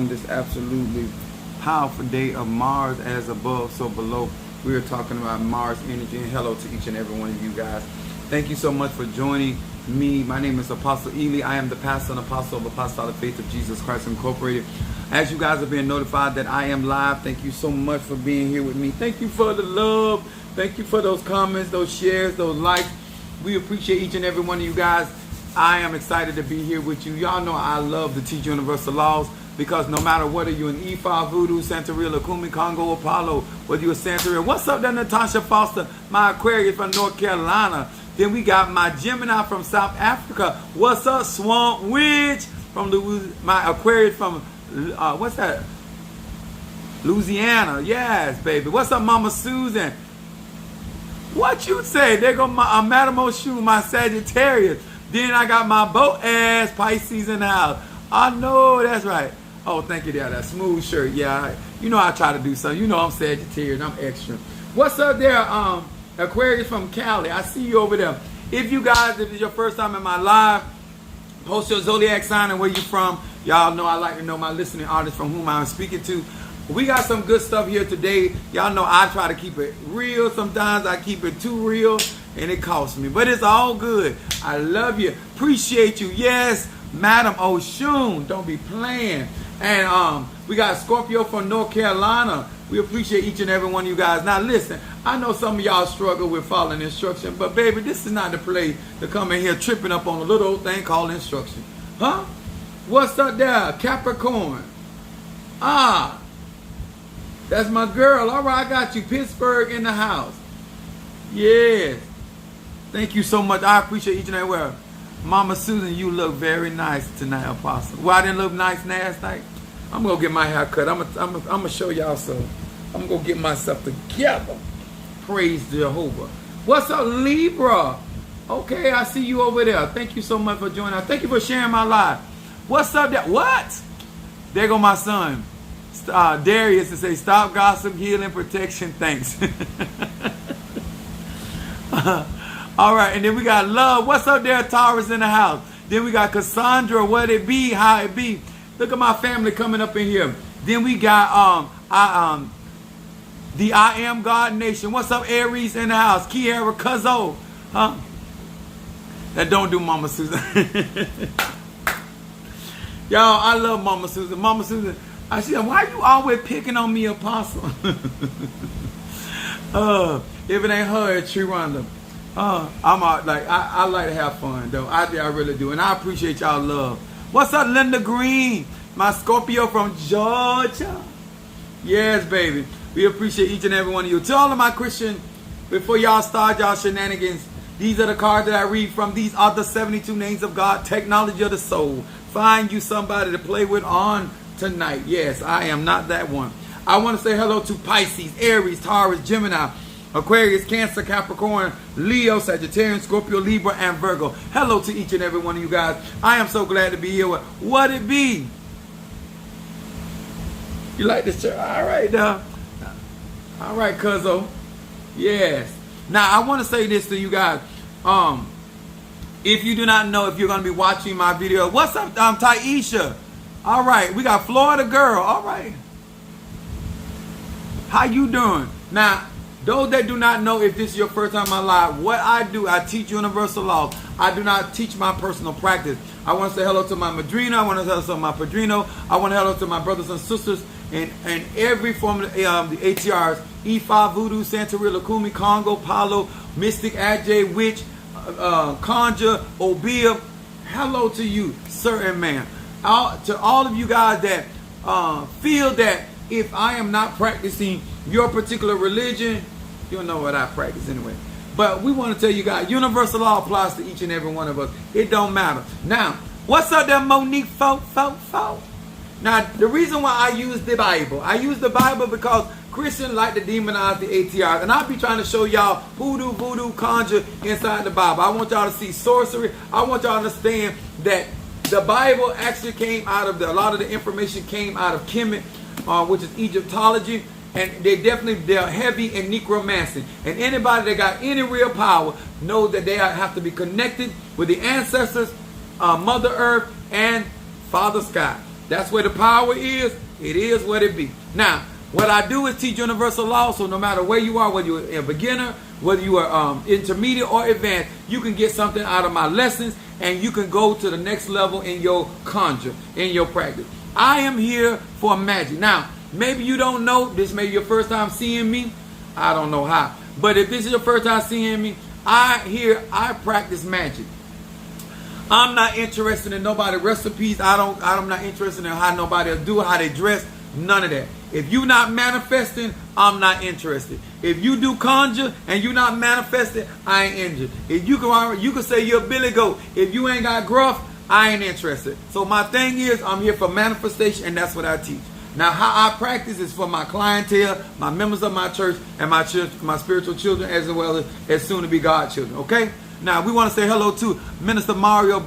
on this absolutely powerful day of Mars as above, so below. We are talking about Mars energy, and hello to each and every one of you guys. Thank you so much for joining me. My name is Apostle Ely. I am the pastor and apostle of Apostolic Faith of Jesus Christ Incorporated. As you guys are being notified that I am live, thank you so much for being here with me. Thank you for the love. Thank you for those comments, those shares, those likes. We appreciate each and every one of you guys. I am excited to be here with you. Y'all know I love to teach universal laws, because no matter whether you're in Ifa, Voodoo, Santeria, Lukumi, Congo, Apollo, whether you're Santeria. What's up there, Natasha Foster? My Aquarius from North Carolina. Then we got my Gemini from South Africa. What's up, Swamp Witch from my Aquarius from, what's that? Louisiana. Yes, baby. What's up, Mama Susan? What you say? There go my Madame Oshu, my Sagittarius. Then I got my boat ass Pisces in the house. I know that's right. Oh, thank you, there. That smooth shirt. Yeah, you know I try to do something. You know I'm Sagittarius. I'm extra. What's up there, Aquarius from Cali? I see you over there. If you guys, if it's your first time in my live, post your zodiac sign and where you from. Y'all know I like to know my listening artists from whom I'm speaking to. We got some good stuff here today. Y'all know I try to keep it real. Sometimes I keep it too real, and it costs me. But it's all good. I love you. Appreciate you. Yes, Madam Oshun. Don't be playing. And we got Scorpio from North Carolina. We appreciate each and every one of you guys. Now listen, I know some of y'all struggle with following instruction, but baby, this is not the place to come in here tripping up on a little old thing called instruction. Huh? What's up there, Capricorn? That's my girl. All right, I got you. Pittsburgh in the house. Yes. Thank you so much. I appreciate each and every one. Mama Susan, you look very nice tonight, Apostle. Well, I didn't look nice last night. I'm going to get my hair cut. I'm going to show y'all some. I'm going to get myself together. Praise Jehovah. What's up, Libra? Okay, I see you over there. Thank you so much for joining us. Thank you for sharing my live. What's up there? What? There go my son. Darius to say, stop gossip, healing, protection, thanks. All right, and then we got Love. What's up there, Taurus in the house? Then we got Cassandra, what it be, how it be. Look at my family coming up in here. Then we got the I Am God Nation. What's up, Aries in the house? Kiara Cuzzo. Huh? That don't do Mama Susan. Y'all, I love Mama Susan. Mama Susan, I said, why you always picking on me, Apostle? If it ain't her, it's Triranda. I like to have fun, though. I really do. And I appreciate y'all love. What's up, Linda Green? My Scorpio from Georgia. Yes, baby. We appreciate each and every one of you. To all of my Christian, before y'all start y'all shenanigans, these are the cards that I read from. These are the 72 names of God, technology of the soul. Find you somebody to play with on tonight. Yes, I am not that one. I want to say hello to Pisces, Aries, Taurus, Gemini, Aquarius, Cancer, Capricorn, Leo, Sagittarius, Scorpio, Libra, and Virgo. Hello to each and every one of you guys. I am so glad to be here with What It Be. You like this shirt? All right, all right, cuzzo. Yes. Now, I want to say this to you guys. If you do not know, if you're going to be watching my video, what's up, Taisha? All right, we got Florida Girl. All right. How you doing? Now, those that do not know, if this is your first time on live, what I do, I teach universal laws. I do not teach my personal practice. I want to say hello to my madrina. I want to say hello to my padrino. I want to say hello to my brothers and sisters in every form of the ATRs. Ifa, Voodoo, Santeria, Lukumi, Congo, Palo, Mystic, Ajay, Witch, Conjure, Obia. Hello to you, sir and ma'am. To all of you guys that feel that if I am not practicing your particular religion, you'll know what I practice anyway. But we want to tell you guys, universal law applies to each and every one of us. It don't matter. Now, what's up there, Monique? Now, the reason why I use the Bible, because Christians like to demonize the ATRs. And I'll be trying to show y'all hoodoo, voodoo, conjure inside the Bible. I want y'all to see sorcery. I want y'all to understand that the Bible actually came out of a lot of the information came out of Kemet, which is Egyptology. And they're heavy in necromancy. And anybody that got any real power knows that they have to be connected with the ancestors, Mother Earth, and Father Sky. That's where the power is. It is what it be. Now, what I do is teach universal law, so no matter where you are, whether you're a beginner, whether you are intermediate or advanced, you can get something out of my lessons, and you can go to the next level in your conjure, in your practice. I am here for magic. Now, maybe you don't know, this may be your first time seeing me. I don't know how. But if this is your first time seeing me, I practice magic. I'm not interested in nobody's recipes. I'm not interested in how nobody will do, how they dress, none of that. If you're not manifesting, I'm not interested. If you do conjure and you're not manifesting, I ain't interested. If you can say you're a Billy Goat. If you ain't got gruff, I ain't interested. So my thing is, I'm here for manifestation, and that's what I teach. Now, how I practice is for my clientele, my members of my church, and my spiritual children, as well as soon-to-be God children. Okay? Now, we want to say hello to Minister Mario,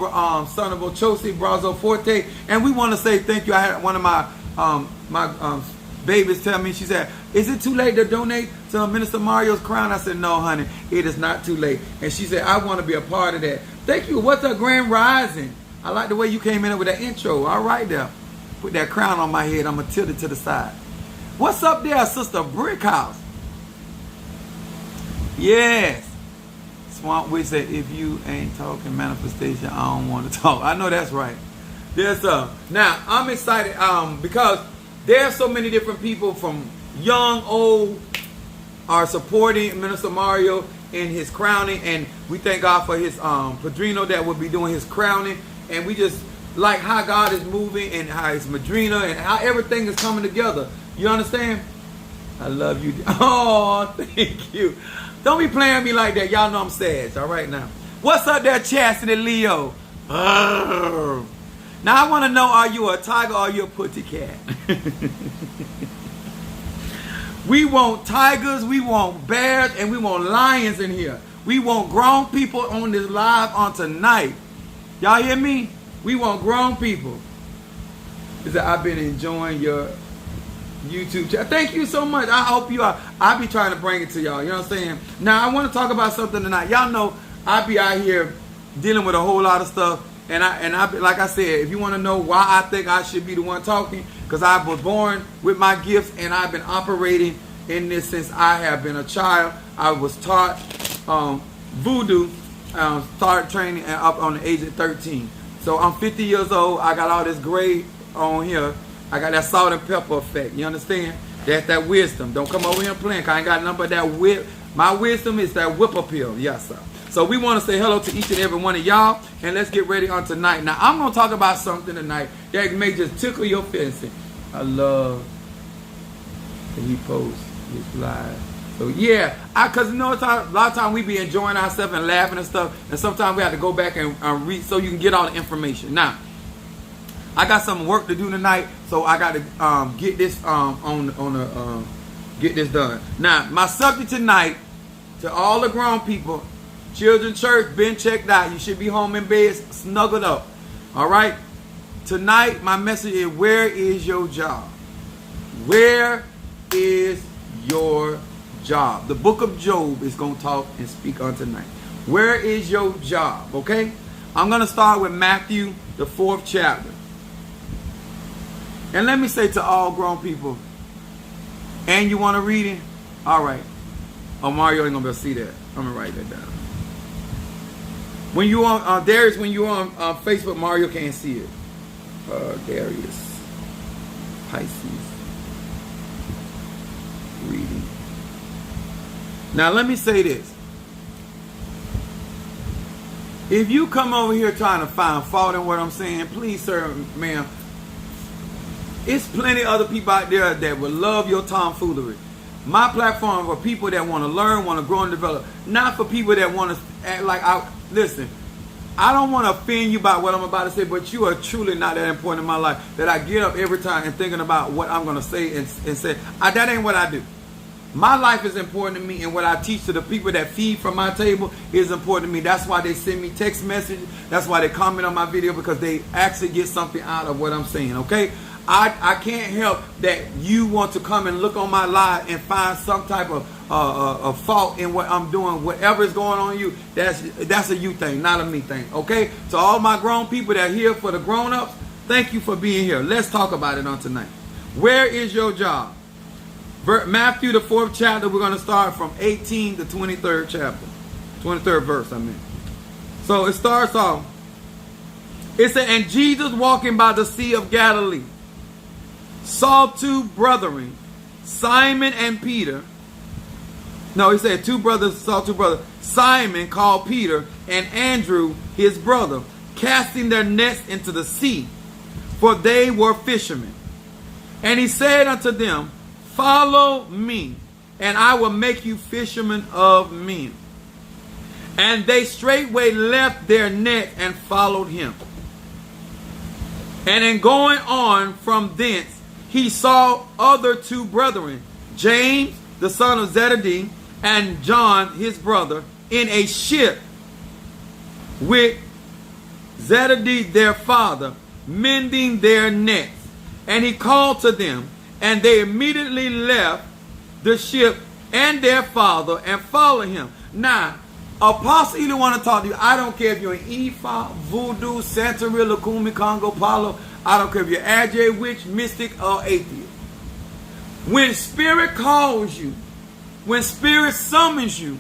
son of Ochosi, Brazo Forte, and we want to say thank you. I had one of my babies tell me, she said, is it too late to donate to Minister Mario's crown? I said, no, honey, it is not too late. And she said, I want to be a part of that. Thank you. What's up, Grand Rising? I like the way you came in with that intro. All right, there. Put that crown on my head. I'm going to tilt it to the side. What's up there, Sister Brickhouse? Yes. Swamp Witch said, if you ain't talking manifestation, I don't want to talk. I know that's right. Now, I'm excited because there are so many different people from young, old, are supporting Minister Mario in his crowning. And we thank God for his Padrino that will be doing his crowning. And we just like how God is moving and how his Madrina and how everything is coming together. You understand? I love you. Oh, thank you. Don't be playing with me like that. Y'all know I'm sad. All right now. What's up there, Chastity Leo? Now I want to know, are you a tiger or are you a putty cat? We want tigers, we want bears, and we want lions in here. We want grown people on this live on tonight. Y'all hear me? We want grown people. He said, I've been enjoying your YouTube channel. Thank you so much. I hope you are. I'll be trying to bring it to y'all. You know what I'm saying? Now, I want to talk about something tonight. Y'all know I be out here dealing with a whole lot of stuff. And I like I said, if you want to know why I think I should be the one talking, because I was born with my gifts and I've been operating in this since I have been a child. I was taught voodoo, started training up on the age of 13. So I'm 50 years old. I got all this gray on here. I got that salt and pepper effect. You understand? That's that wisdom. Don't come over here and play. I ain't got nothing but that whip. My wisdom is that whip appeal. Yes, sir. So we want to say hello to each and every one of y'all, and let's get ready on tonight. Now, I'm going to talk about something tonight that may just tickle your fancy. I love that he posts his live. So, yeah, because you know, a lot of times we be enjoying ourselves and laughing and stuff, and sometimes we have to go back and read so you can get all the information. Now, I got some work to do tonight, so I got to get this get this done. Now, my subject tonight, to all the grown people, children church, been checked out. You should be home in bed, snuggled up. All right? Tonight, my message is, where is your job? Where is your job? The book of Job is going to talk and speak on tonight. Where is your job? Okay? I'm going to start with Matthew, the 4th chapter. And let me say to all grown people, and you want to read it? All right. Oh, Mario ain't going to be able to see that. I'm going to write that down. When you on Darius, when you on Facebook, Mario can't see it. Darius Pisces reading. Now let me say this. If you come over here trying to find fault in what I'm saying, please, sir, ma'am, it's plenty of other people out there that would love your tomfoolery. My platform for people that want to learn, want to grow and develop, not for people that want to act like listen, I don't want to offend you by what I'm about to say, but you are truly not that important in my life that I get up every time and thinking about what I'm going to say and say. That ain't what I do. My life is important to me, and what I teach to the people that feed from my table is important to me. That's why they send me text messages. That's why they comment on my video, because they actually get something out of what I'm saying, okay? I can't help that you want to come and look on my live and find some type of fault in what I'm doing. Whatever is going on you, that's a you thing, not a me thing. Okay? So all my grown people that are here for the grown-ups, Thank you for being here. Let's talk about it on tonight. Where is your job? Matthew, the 4th chapter, we're going to start from 18 to 23rd chapter. 23rd verse, I mean. So it starts off. It said, and Jesus walking by the Sea of Galilee saw two brethren, Simon and Peter. No, he said saw two brothers. Simon, called Peter, and Andrew, his brother, casting their nets into the sea, for they were fishermen. And he said unto them, follow me, and I will make you fishermen of men. And they straightway left their net and followed him. And in going on from thence, he saw other two brethren, James, the son of Zebedee, and John, his brother, in a ship with Zebedee their father, mending their nets. And he called to them, and they immediately left the ship and their father and followed him. Now, Apostle, you don't want to talk to you. I don't care if you're an Ifa, Voodoo, Santeria, Lukumi, Congo, Palo. I don't care if you're Ajay, witch, mystic, or atheist. When spirit calls you, when spirit summons you,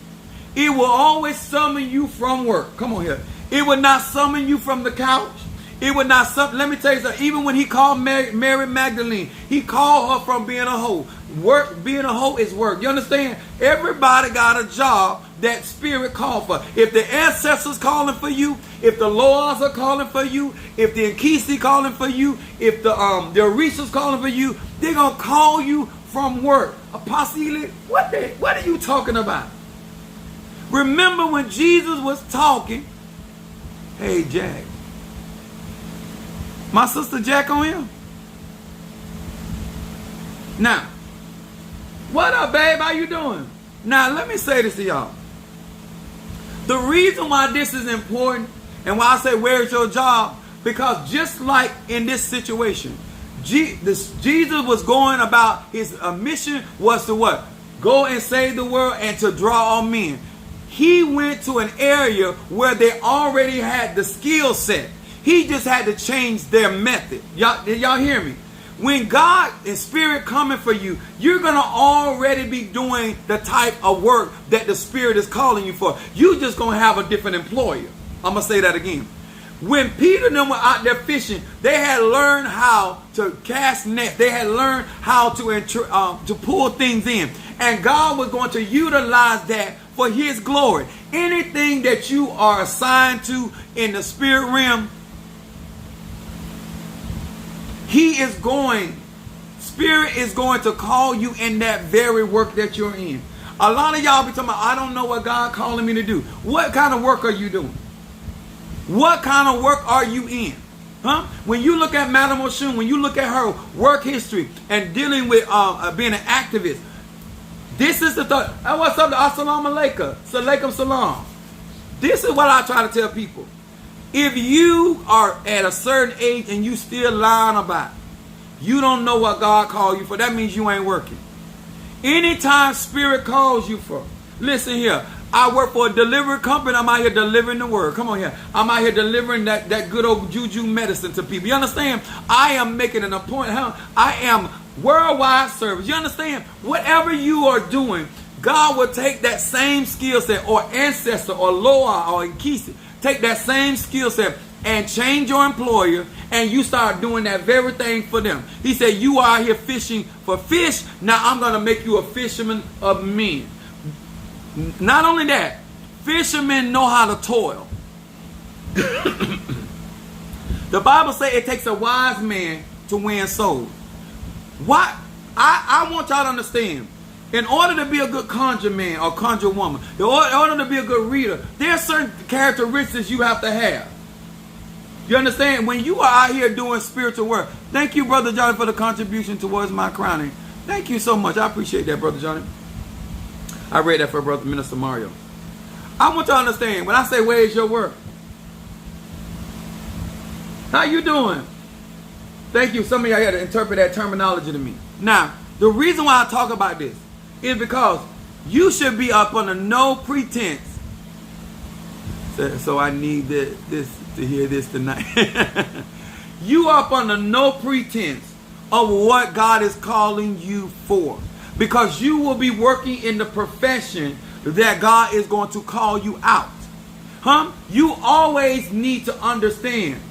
it will always summon you from work. Come on here. It will not summon you from the couch. It would not summon. Let me tell you something. Even when he called Mary Magdalene, he called her from being a hoe. Work, being a hoe is work. You understand? Everybody got a job that spirit called for. If the ancestors calling for you, if the Loas are calling for you, if the Nkisi calling for you, if the Orishas calling for you, they're gonna call you from work. Apostle, what are you talking about? Remember when Jesus was talking? Hey, Jack. My sister Jack on here? Now, what up, babe? How you doing? Now, let me say this to y'all. The reason why this is important and why I say where's your job, because just like in this situation, Jesus was going about his mission was to what? Go and save the world and to draw all men. He went to an area where they already had the skill set. He just had to change their method. Y'all hear me? When God and Spirit coming for you, you're going to already be doing the type of work that the Spirit is calling you for. You just going to have a different employer. I'm going to say that again. When Peter and them were out there fishing, they had learned how to cast nets. They had learned how to pull things in. And God was going to utilize that for his glory. Anything that you are assigned to in the spirit realm, Spirit is going to call you in that very work that you're in. A lot of y'all be talking about, I don't know what God calling me to do. What kind of work are you doing? What kind of work are you in? Huh? When you look at Madame Oshun, when you look at her work history and dealing with being an activist, this is the thought. What's up? Assalamu alaikum. Salaikum salam. This is what I try to tell people. If you are at a certain age and you still lying about it, you don't know what God called you for, that means you ain't working. Anytime Spirit calls you for, listen here, I work for a delivery company, I'm out here delivering the word. Come on here. I'm out here delivering that good old juju medicine to people. You understand? I am making an appointment. I am worldwide service. You understand? Whatever you are doing, God will take that same skill set, or ancestor, or Loa, or Nkisi, take that same skill set and change your employer, and you start doing that very thing for them. He said, you are out here fishing for fish. Now I'm going to make you a fisherman of men. Not only that, fishermen know how to toil. The Bible says it takes a wise man to win souls. What? I want y'all to understand. In order to be a good conjure man or conjure woman, in order to be a good reader, there are certain characteristics you have to have. You understand? When you are out here doing spiritual work, thank you, Brother Johnny, for the contribution towards my crowning. Thank you so much. I appreciate that, Brother Johnny. I read that for Brother Minister Mario. I want y'all to understand, when I say, where's your work? How you doing? Thank you. Some of y'all had to interpret that terminology to me. Now, the reason why I talk about this is because you should be up under no pretense. So I need this to hear this tonight. You up under no pretense of what God is calling you for. Because you will be working in the profession that God is going to call you out. You always need to understand.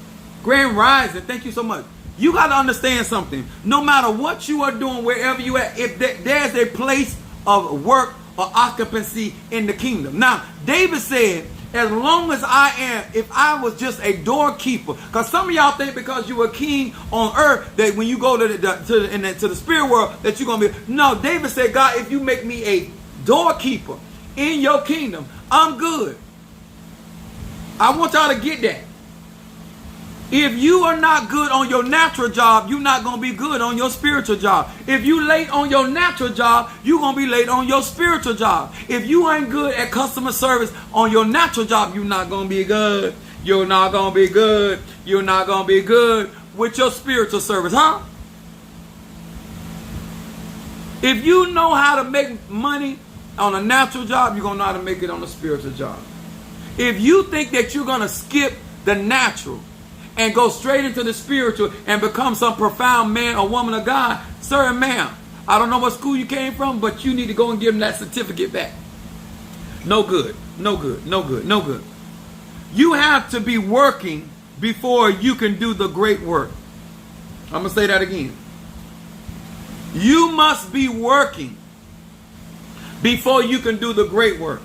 Grand Rising, thank you so much. You got to understand something. No matter what you are doing, wherever you at, if there's a place of work or occupancy in the kingdom. Now, David said, as long as I am, if I was just a doorkeeper, because some of y'all think because you were king on earth that when you go to the spirit world that you're gonna be. No, David said, God, if you make me a doorkeeper in your kingdom, I'm good. I want y'all to get that. If you are not good on your natural job, you're not going to be good on your spiritual job. If you late on your natural job, you're going to be late on your spiritual job. If you ain't good at customer service on your natural job, you're not going to be good. You're not going to be good. You're not going to be good with your spiritual service, If you know how to make money on a natural job, you're going to know how to make it on a spiritual job. If you think that you're going to skip the natural and go straight into the spiritual and become some profound man or woman of God, sir and ma'am, I don't know what school you came from, but you need to go and give them that certificate back. No good, no good, no good, no good. You have to be working before you can do the great work. I'm going to say that again. You must be working before you can do the great work.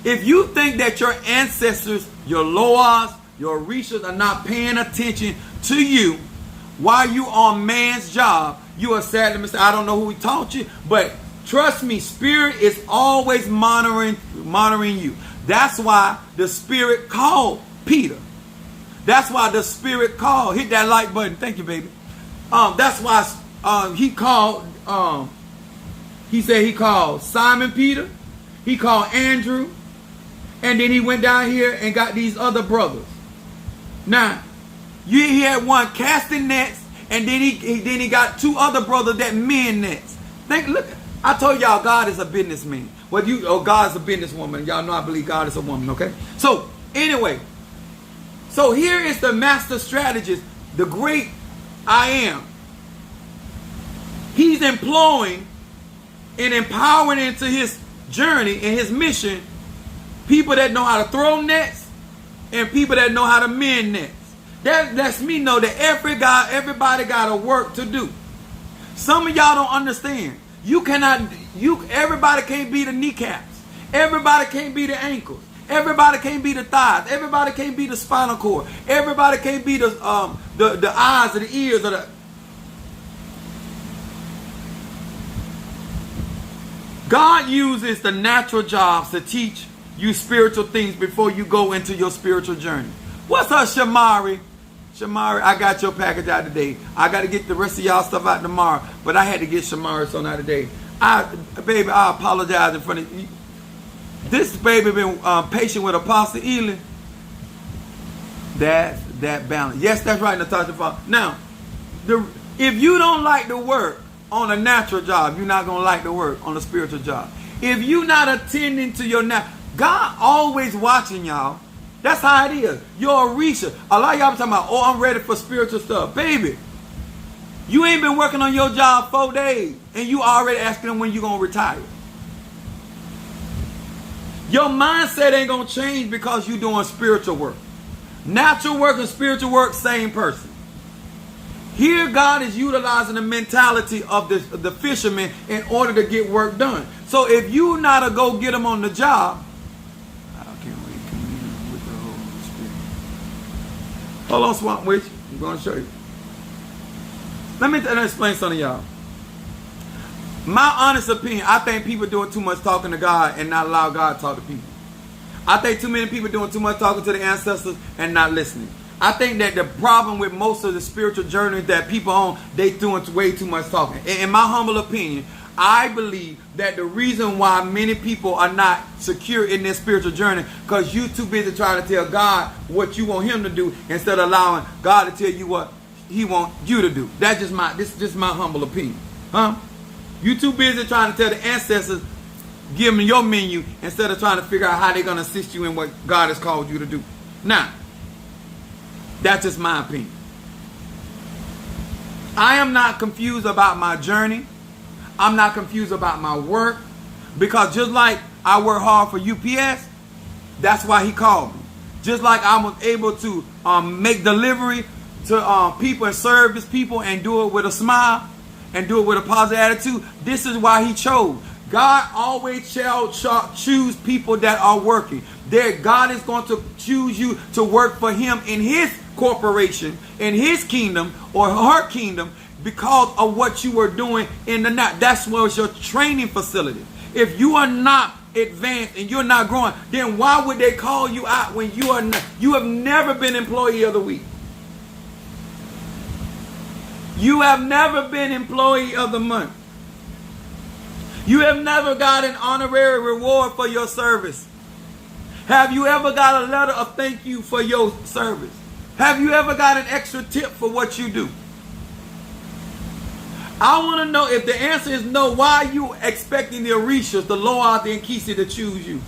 If you think that your ancestors, your Loas, your Orishas are not paying attention to you while you on man's job, you are sadly mistaken. I don't know who taught you, but trust me, spirit is always monitoring you. That's why the spirit called Peter. That's why the spirit called. Hit that like button. Thank you, baby. That's why he called. He said he called Simon Peter. He called Andrew, and then he went down here and got these other brothers. Now, he had one casting nets, and then he got two other brothers that mend nets. Look, I told y'all God is a businessman. God is a businesswoman. Y'all know I believe God is a woman, okay? So, anyway. So here is the master strategist, the great I am. He's employing and empowering into his journey and his mission people that know how to throw nets and people that know how to mend nets. That lets me know that everybody got a work to do. Some of y'all don't understand. Everybody can't be the kneecaps. Everybody can't be the ankles. Everybody can't be the thighs. Everybody can't be the spinal cord. Everybody can't be the eyes or the ears or the. God uses the natural jobs to teach you spiritual things before you go into your spiritual journey. What's up, Shamari? Shamari, I got your package out today. I got to get the rest of y'all stuff out tomorrow, but I had to get Shamari something out today. Baby, I apologize in front of you. This baby been patient with Apostle Ely. That's that balance. Yes, that's right, Natasha. Now, if you don't like the work on a natural job, you're not going to like the work on a spiritual job. If you're not attending to your God always watching y'all. That's how it is. You're a Orisha. A lot of y'all be talking about, I'm ready for spiritual stuff. Baby, you ain't been working on your job 4 days, and you already asking them when you going to retire. Your mindset ain't going to change because you're doing spiritual work. Natural work and spiritual work, same person. Here, God is utilizing the mentality of the fisherman in order to get work done. So if you not a go get them on the job, I can't wait to commune with the Holy Spirit. Hold on, Swamp Witch. I'm going to show you. Let me explain something to y'all. My honest opinion, I think people doing too much talking to God and not allow God to talk to people. I think too many people doing too much talking to the ancestors and not listening. I think that the problem with most of the spiritual journeys that people on, they doing way too much talking. In my humble opinion, I believe that the reason why many people are not secure in their spiritual journey because you too busy trying to tell God what you want him to do instead of allowing God to tell you what he wants you to do. That's just my humble opinion. You too busy trying to tell the ancestors, give them your menu instead of trying to figure out how they're going to assist you in what God has called you to do. Now, that's just my opinion. I am not confused about my journey. I'm not confused about my work. Because just like I work hard for UPS, that's why he called me. Just like I was able to make delivery to people and service people and do it with a smile and do it with a positive attitude, this is why he chose. God always shall choose people that are working. God is going to choose you to work for him in his corporation, in his kingdom or her kingdom, because of what you are doing in the night. That's what's your training facility. If you are not advanced and you're not growing, then why would they call you out when you are not, you have never been employee of the week? You have never been employee of the month. You have never got an honorary reward for your service. Have you ever got a letter of thank you for your service? Have you ever got an extra tip for what you do? I want to know, if the answer is no, why are you expecting the Orishas, the Loa, the Nkisi to choose you?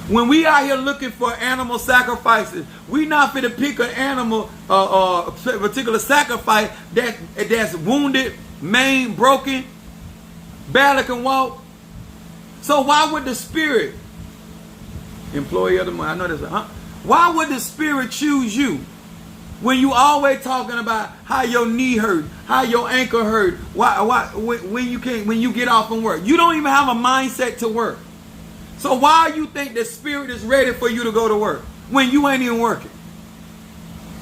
When we out here looking for animal sacrifices, we not fit to pick an animal, a particular sacrifice that's wounded, maimed, broken, barely can walk. So why would the Spirit, employee of the month, I know this, why would the Spirit choose you? When you always talking about how your knee hurt, how your ankle hurt, when you get off from work, you don't even have a mindset to work. So why you think the Spirit is ready for you to go to work when you ain't even working?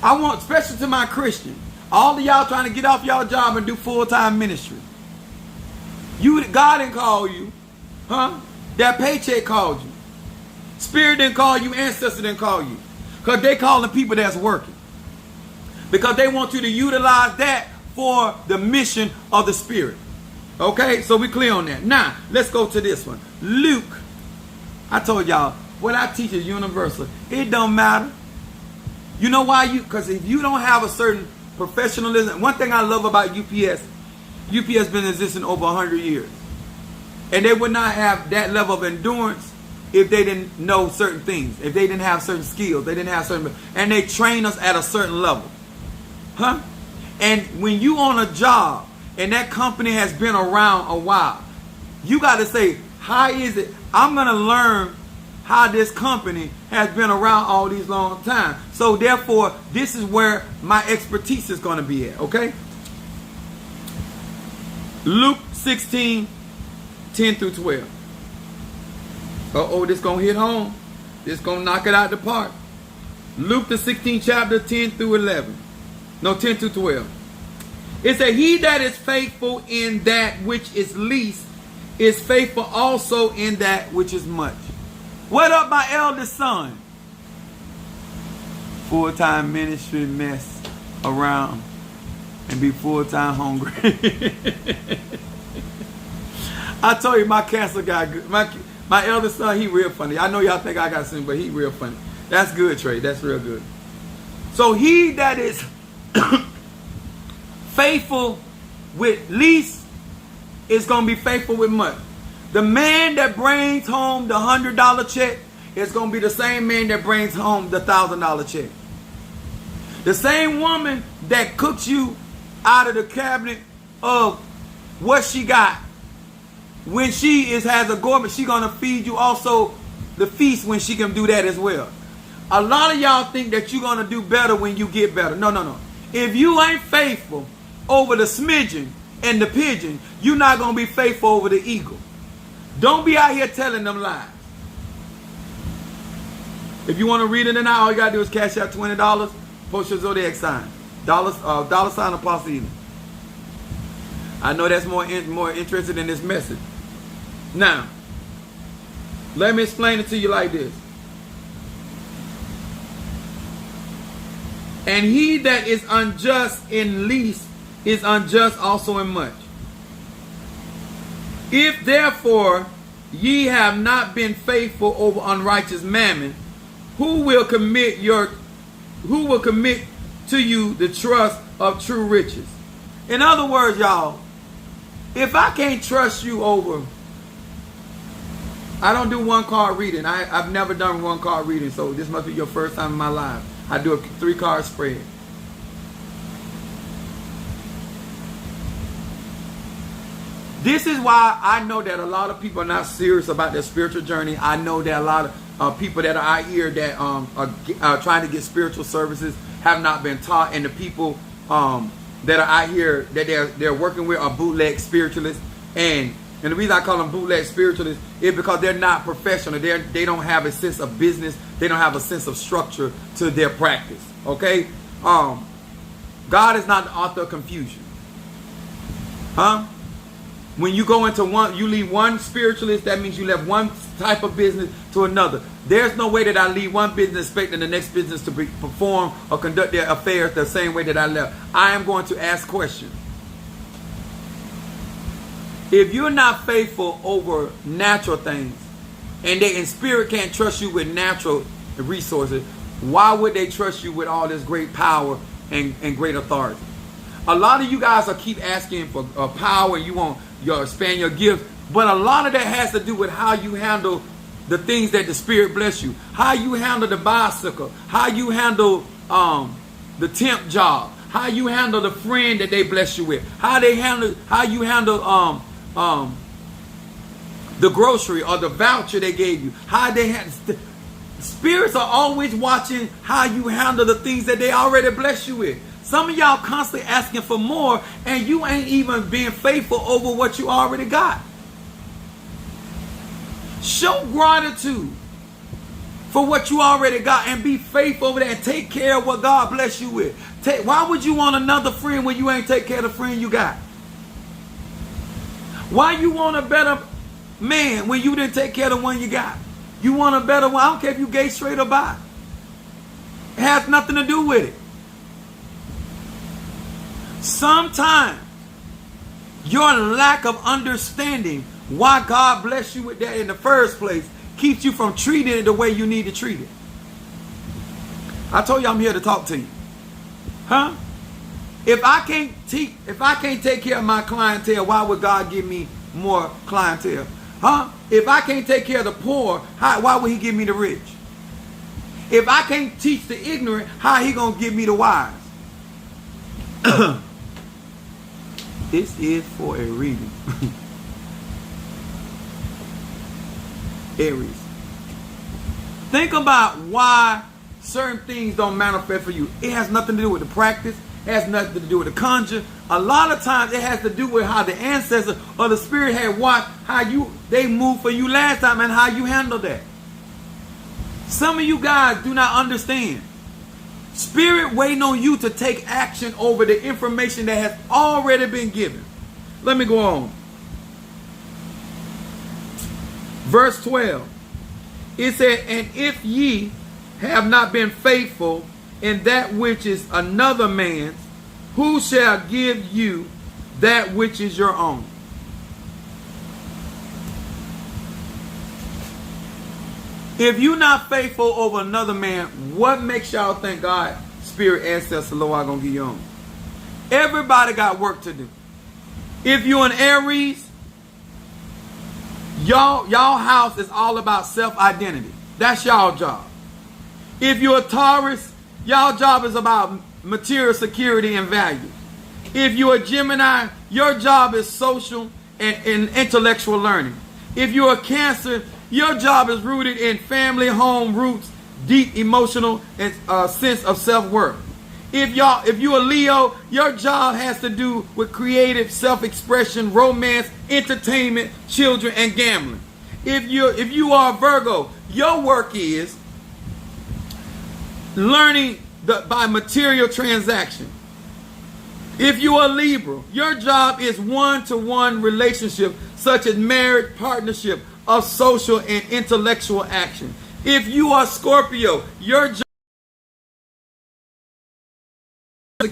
I want, especially to my Christian, all of y'all trying to get off y'all job and do full-time ministry. God didn't call you, huh? That paycheck called you. Spirit didn't call you. Ancestor didn't call you, because they calling people that's working. Because they want you to utilize that for the mission of the Spirit. Okay, so we clear on that. Now, let's go to this one. Luke. I told y'all, what I teach is universal. It don't matter. You know why? Because if you don't have a certain professionalism, one thing I love about UPS been existing over 100 years. And they would not have that level of endurance if they didn't know certain things, if they didn't have certain skills, they didn't have certain, and they train us at a certain level. Huh? And when you on a job and that company has been around a while, you got to say, how is it? I'm going to learn how this company has been around all these long time. So therefore, this is where my expertise is going to be at. Okay? Luke 16, 10 through 12. Uh-oh, this going to hit home. This going to knock it out the park. Luke the 16th chapter, 10 through 11. No, 10 through 12. It says, he that is faithful in that which is least is faithful also in that which is much. What up, my eldest son? Full-time ministry, mess around and be full-time hungry. I told you my cancer guy, my eldest son, he real funny. I know y'all think I got something, but he real funny. That's good, Trey. That's real good. So he that is faithful with least is going to be faithful with much. The man that brings home the $100 check is going to be the same man that brings home the $1,000 check. The same woman that cooks you out of the cabinet of what she got, when she has a gourmet, she going to feed you also the feast when she can do that as well. A lot of y'all think that you're going to do better when you get better. No, no, no. If you ain't faithful over the smidgen and the pigeon, you're not going to be faithful over the eagle. Don't be out here telling them lies. If you want to read it tonight, all you got to do is cash out $20, post your zodiac sign. Dollar sign Apostle Eden. I know that's more interested in this message. Now, let me explain it to you like this. And he that is unjust in least is unjust also in much. If therefore ye have not been faithful over unrighteous mammon, who will commit to you the trust of true riches? In other words, y'all, if I can't trust you over, I don't do one card reading. I've never done one card reading, so this must be your first time in my life. I do a 3-card spread. This is why I know that a lot of people are not serious about their spiritual journey. I know that a lot of people that are out here that are trying to get spiritual services have not been taught, and the people that are out here that they're working with are bootleg spiritualists. And the reason I call them bootleg spiritualists is because they're not professional. They don't have a sense of business. They don't have a sense of structure to their practice. Okay? God is not the author of confusion. Huh? When you go into one, you leave one spiritualist, that means you left one type of business to another. There's no way that I leave one business expecting the next business to perform or conduct their affairs the same way that I left. I am going to ask questions. If you're not faithful over natural things, and they in spirit can't trust you with natural resources, why would they trust you with all this great power and great authority? A lot of you guys are keep asking for power, and you want your expand your gifts, but a lot of that has to do with how you handle the things that the Spirit bless you, how you handle the bicycle, how you handle the temp job, how you handle the friend that they bless you with, how you handle the grocery or the voucher they gave you, how they handle. Spirits are always watching how you handle the things that they already bless you with. Some of y'all constantly asking for more, and you ain't even being faithful over what you already got. Show gratitude for what you already got and be faithful over that and take care of what God bless you with. Why would you want another friend when you ain't take care of the friend you got? Why you want a better man when you didn't take care of the one you got? You want a better one. I don't care if you gay, straight, or bi. It has nothing to do with it. Sometimes your lack of understanding why God blessed you with that in the first place keeps you from treating it the way you need to treat it. I told you I'm here to talk to you. Huh? If I can't take care of my clientele, why would God give me more clientele? Huh? If I can't take care of the poor, why would he give me the rich? If I can't teach the ignorant, how he gonna give me the wise? This is for a reading. Aries. Think about why certain things don't manifest for you. It has nothing to do with the practice. It has nothing to do with the conjure. A lot of times it has to do with how the ancestors or the spirit had watched how they moved for you last time and how you handled that. Some of you guys do not understand. Spirit waiting on you to take action over the information that has already been given. Let me go on. Verse 12. It said, and if ye have not been faithful in that which is another man's, who shall give you that which is your own? If you're not faithful over another man, what makes y'all think God, Spirit, Ancestor, Lord, gonna give you on? Everybody got work to do. If you're an Aries, y'all house is all about self-identity. That's y'all job. If you're a Taurus, y'all job is about material security and value. If you're a Gemini, your job is social and intellectual learning. If you're a Cancer, your job is rooted in family, home, roots, deep emotional and sense of self-worth. If you're a Leo, your job has to do with creative self-expression, romance, entertainment, children, and gambling. If you are a Virgo, your work is learning by material transaction. If you're a Libra, your job is one-to-one relationship, such as marriage, partnership, of social and intellectual action. If you are Scorpio, your job is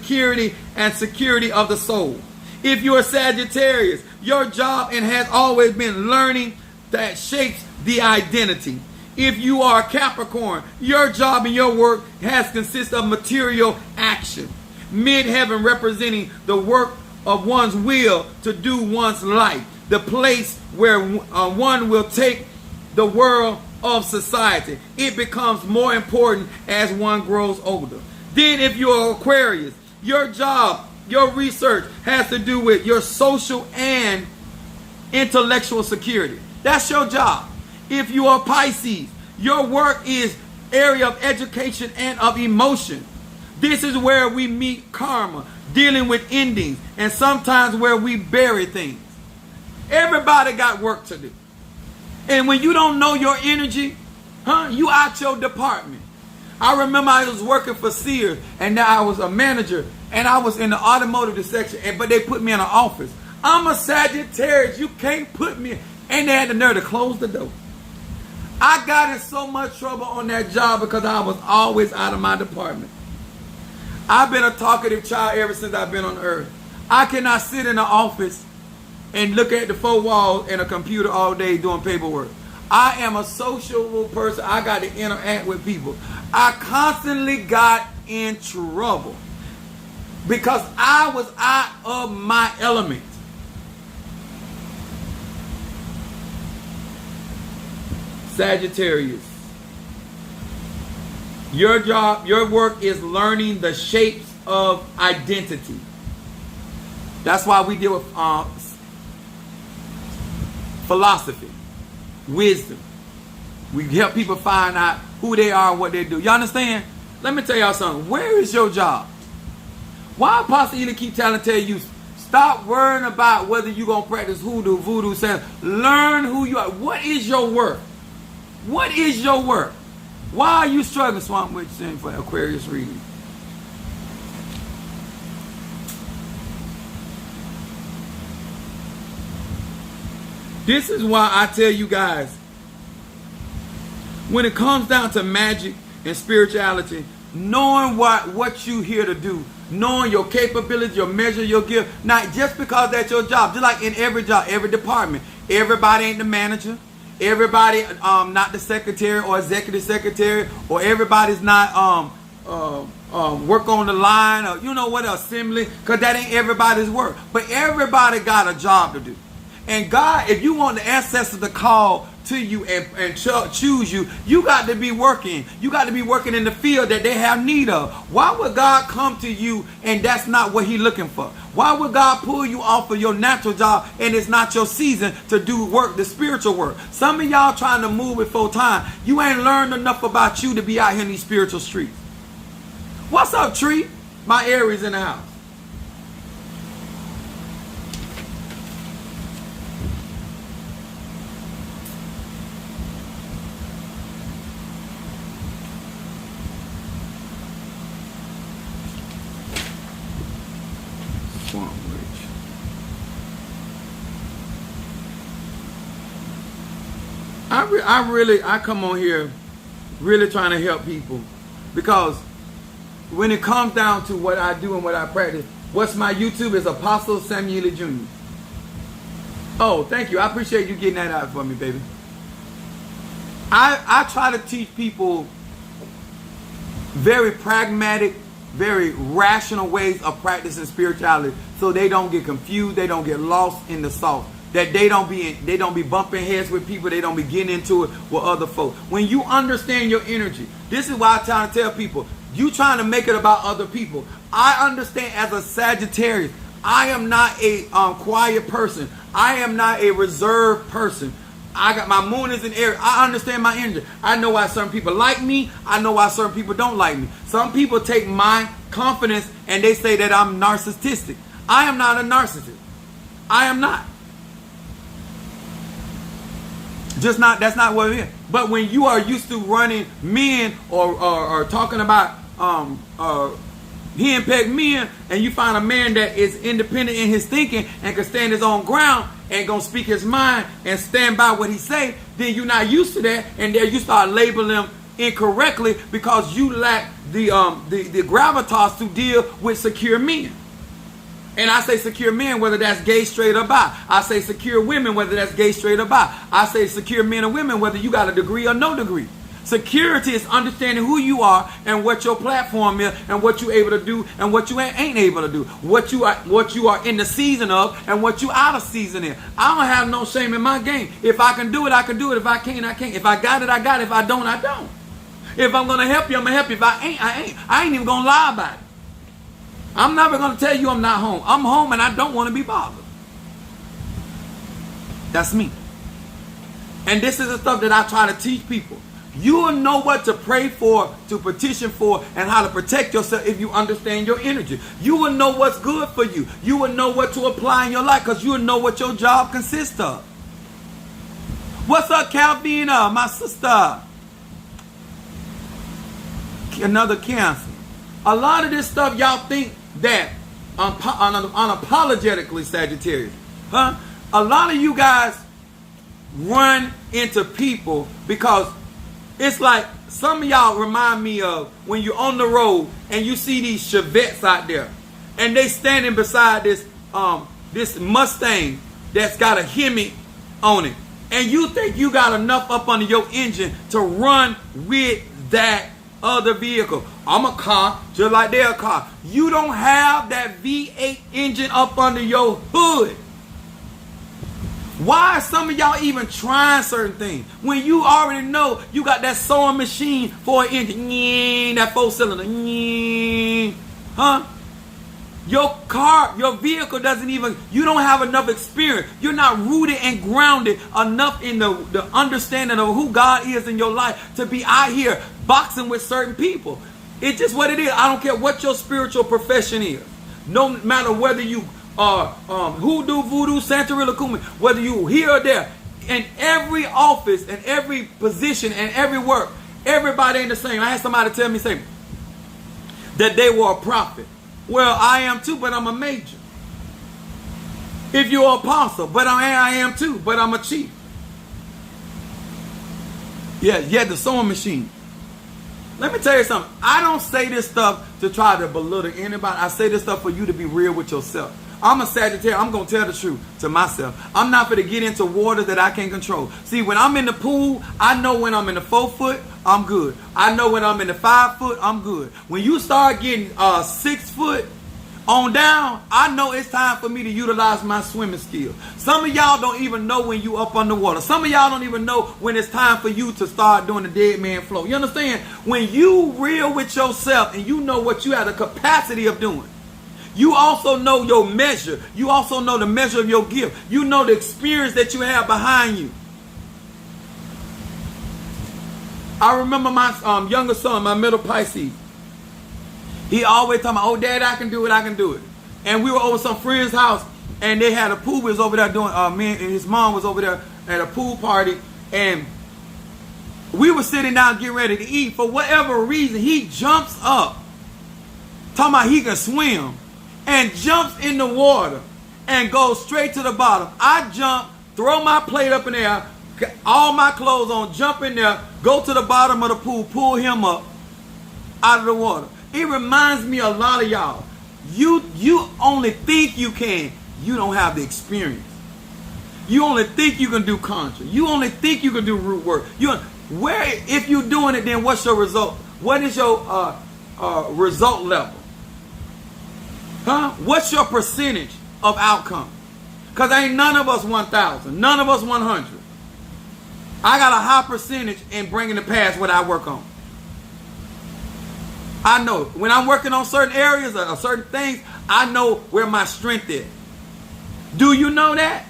security of the soul. If you are Sagittarius, your job and has always been learning that shapes the identity. If you are Capricorn, your job and your work has consist of material action. Midheaven representing the work of one's will to do one's life. The place where one will take the world of society. It becomes more important as one grows older. Then if you're Aquarius, your job, your research has to do with your social and intellectual security. That's your job. If you are Pisces, your work is area of education and of emotion. This is where we meet karma, dealing with endings, and sometimes where we bury things. Everybody got work to do. And when you don't know your energy, you out your department. I remember I was working for Sears, and now I was a manager, and I was in the automotive section, but they put me in an office. I'm a Sagittarius. You can't put me in. And they had the nerve to close the door. I got in so much trouble on that job because I was always out of my department. I've been a talkative child ever since I've been on earth. I cannot sit in the office and look at the four walls and a computer all day doing paperwork. I am a sociable person. I got to interact with people. I constantly got in trouble because I was out of my element. Sagittarius. Your job, your work is learning the shapes of identity. That's why we deal with philosophy, wisdom. We help people find out who they are and what they do. You understand? Let me tell y'all something. Where is your job? Why Apostle Ely keep tell you, stop worrying about whether you're going to practice hoodoo, voodoo, says, learn who you are. What is your work? What is your work? Why are you struggling, Swamp Witch, for Aquarius reading? This is why I tell you guys, when it comes down to magic and spirituality, knowing what you here to do, knowing your capability, your measure, your gift, not just because that's your job, just like in every job, every department, everybody ain't the manager. Everybody not the secretary or executive secretary, or everybody's not work on the line, or you know what, assembly, because that ain't everybody's work. But everybody got a job to do. And God, if you want the ancestors to call to you and choose you, you got to be working. You got to be working in the field that they have need of. Why would God come to you and that's not what He's looking for? Why would God pull you off of your natural job and it's not your season to do work, the spiritual work? Some of y'all trying to move it full time. You ain't learned enough about you to be out here in these spiritual streets. What's up, Tree? My Aries in the house. I come on here really trying to help people, because when it comes down to what I do and what I practice, what's my YouTube is Apostle Samuel Jr. Oh, thank you. I appreciate you getting that out for me, baby. I try to teach people very pragmatic, very rational ways of practicing spirituality, so they don't get confused, they don't get lost in the sauce. That they don't be bumping heads with people, they don't be getting into it with other folks. When you understand your energy, this is why I try to tell people, you trying to make it about other people. I understand as a Sagittarius, I am not a quiet person. I am not a reserved person. I got my moon is in Aries. I understand my energy. I know why certain people like me. I know why certain people don't like me. Some people take my confidence and they say that I'm narcissistic. I am not a narcissist. I am not. Just not, that's not what it is. But when you are used to running men or talking about henpecked men, and you find a man that is independent in his thinking and can stand his own ground and gonna speak his mind and stand by what he say, then you're not used to that, and then you start labeling them incorrectly because you lack the gravitas to deal with secure men. And I say secure men, whether that's gay, straight, or bi. I say secure women, whether that's gay, straight, or bi. I say secure men and women, whether you got a degree or no degree. Security is understanding who you are and what your platform is and what you're able to do and what you ain't able to do. What you are in the season of and what you out of season in. I don't have no shame in my game. If I can do it, I can do it. If I can't, I can't. If I got it, I got it. If I don't, I don't. If I'm going to help you, I'm going to help you. If I ain't, I ain't. I ain't even going to lie about it. I'm never going to tell you I'm not home. I'm home and I don't want to be bothered. That's me. And this is the stuff that I try to teach people. You will know what to pray for, to petition for, and how to protect yourself if you understand your energy. You will know what's good for you. You will know what to apply in your life because you will know what your job consists of. What's up, Calvina, my sister? Another Cancer. A lot of this stuff y'all think that unapologetically Sagittarius. Huh? A lot of you guys run into people because it's like some of y'all remind me of when you're on the road and you see these Chevettes out there and they standing beside this Mustang that's got a Hemi on it, and you think you got enough up under your engine to run with that other vehicle. I'm a car just like they're a car. You don't have that V8 engine up under your hood. Why are some of y'all even trying certain things when you already know you got that sewing machine for an engine, that 4-cylinder, huh? Your car, your vehicle doesn't even, you don't have enough experience. You're not rooted and grounded enough in the understanding of who God is in your life to be out here boxing with certain people. It's just what it is. I don't care what your spiritual profession is. No matter whether you hoodoo, voodoo, Santeria, Kumi, whether you here or there, in every office and every position and every work, everybody ain't the same. I had somebody tell me, say, that they were a prophet. Well, I am too, but I'm a major. If you're an apostle, but I am too, but I'm a chief. Yeah, the sewing machine. Let me tell you something. I don't say this stuff to try to belittle anybody. I say this stuff for you to be real with yourself. I'm a Sagittarius. I'm going to tell the truth to myself. I'm not going to get into waters that I can't control. See, when I'm in the pool, I know when I'm in the 4 foot, I'm good. I know when I'm in the 5 foot, I'm good. When you start getting 6 foot on down, I know it's time for me to utilize my swimming skills. Some of y'all don't even know when you up underwater. Some of y'all don't even know when it's time for you to start doing the dead man flow. You understand? When you real with yourself and you know what you have the capacity of doing, you also know your measure. You also know the measure of your gift. You know the experience that you have behind you. I remember my younger son, my middle Pisces. He always told me, "Oh, Dad, I can do it, I can do it." And we were over some friend's house, and they had a pool. We was over there doing, me and his mom was over there at a pool party, and we were sitting down getting ready to eat. For whatever reason, he jumps up, talking about he can swim, and jumps in the water and goes straight to the bottom. I jump, throw my plate up in the air, all my clothes on, jump in there, go to the bottom of the pool, pull him up out of the water. It reminds me a lot of y'all. You only think you can. You don't have the experience. You only think you can do contra. You only think you can do root work. If you're doing it, then what's your result? What is your result level? Huh? What's your percentage of outcome? Because ain't none of us 1,000. None of us 100. I got a high percentage in bringing to pass what I work on. I know when I'm working on certain areas or certain things, I know where my strength is. Do you know that?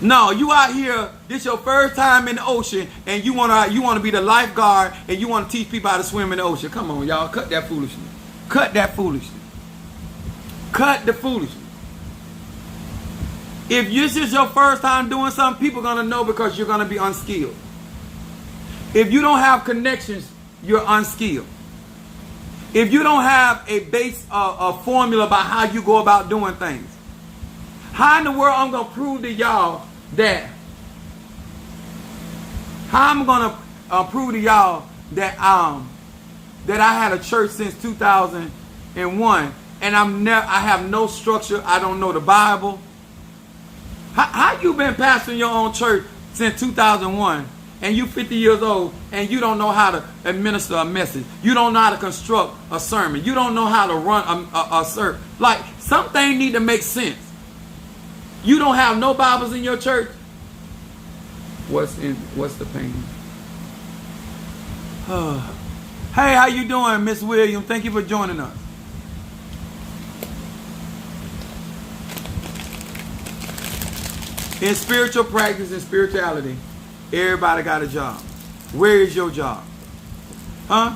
No, you out here, this your first time in the ocean, and you wanna be the lifeguard, and you want to teach people how to swim in the ocean. Come on, y'all, cut that foolishness. Cut that foolishness. Cut the foolishness. If this is your first time doing something, people are going to know because you're going to be unskilled. If you don't have connections, you're unskilled. If you don't have a base, a formula about how you go about doing things, how in the world I'm going to prove to y'all that? How I'm going to prove to y'all that that I had a church since 2001 and I have no structure. I don't know the Bible. How you been pastoring your own church since 2001 and you 50 years old and you don't know how to administer a message? You don't know how to construct a sermon. You don't know how to run a sermon. Like, some things need to make sense. You don't have no Bibles in your church? What's the pain? Hey, how you doing, Miss Williams? Thank you for joining us. In spiritual practice and spirituality, everybody got a job. Where is your job? Huh?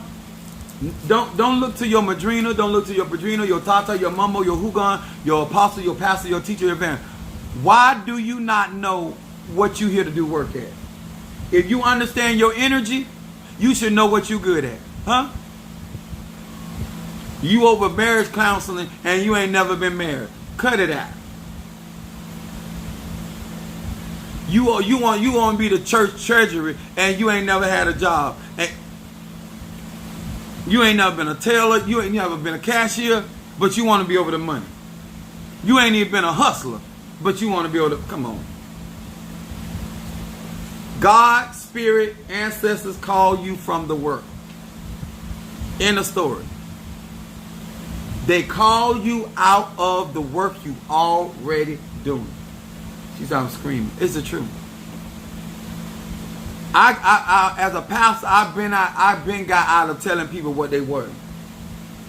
Don't look to your madrina, don't look to your padrino, your tata, your mumbo, your hugan, your apostle, your pastor, your teacher, your evangelist. Why do you not know what you're here to do work at? If you understand your energy, you should know what you're good at. Huh? You over marriage counseling and you ain't never been married. Cut it out. You want to be the church treasurer and you ain't never had a job. And you ain't never been a teller. You ain't never been a cashier, but you want to be over the money. You ain't even been a hustler, but you want to be able to, come on. God, spirit, ancestors call you from the work. In the story. They call you out of the work you already doing. She's out screaming. It's the truth. I as a pastor, I've been got out of telling people what they were.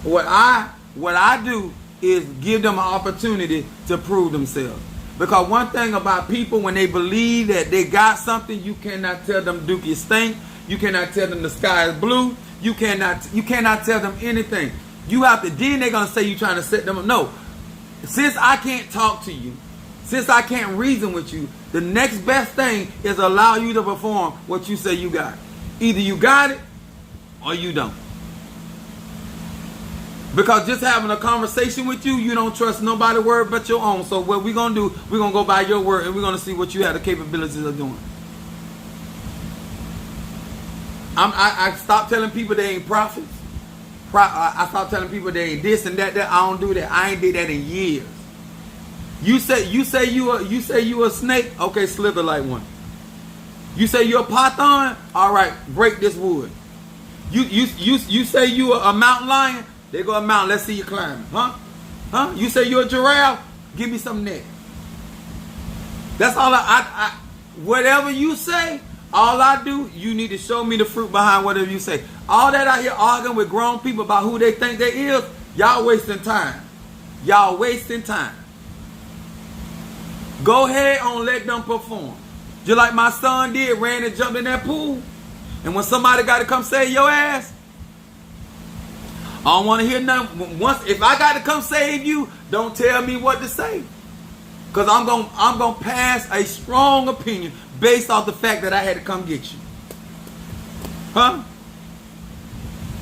What I do is give them an opportunity to prove themselves. Because one thing about people, when they believe that they got something, you cannot tell them Dookie stink. You cannot tell them the sky is blue. You cannot tell them anything. You have to. Then they're gonna say you trying to set them up. No, since I can't talk to you. Since I can't reason with you, the next best thing is allow you to perform what you say you got. Either you got it or you don't. Because just having a conversation with you, you don't trust nobody's word but your own. So what we're going to do, we're going to go by your word and we're going to see what you have the capabilities of doing. I stopped telling people they ain't prophets. I stopped telling people they ain't this and that. I don't do that. I ain't did that in years. You say you a snake? Okay, slither like one. You say you're a python? All right, break this wood. You say you a mountain lion? There go a mountain. Let's see you climbing. Huh? You say you're a giraffe? Give me some neck. That's all I whatever you say, all I do, you need to show me the fruit behind whatever you say. All that out here arguing with grown people about who they think they is, y'all wasting time. Y'all wasting time. Go ahead and let them perform. Just like my son did, ran and jumped in that pool. And when somebody got to come save your ass, I don't want to hear nothing. If I got to come save you, don't tell me what to say. Because I'm gonna pass a strong opinion based off the fact that I had to come get you. Huh?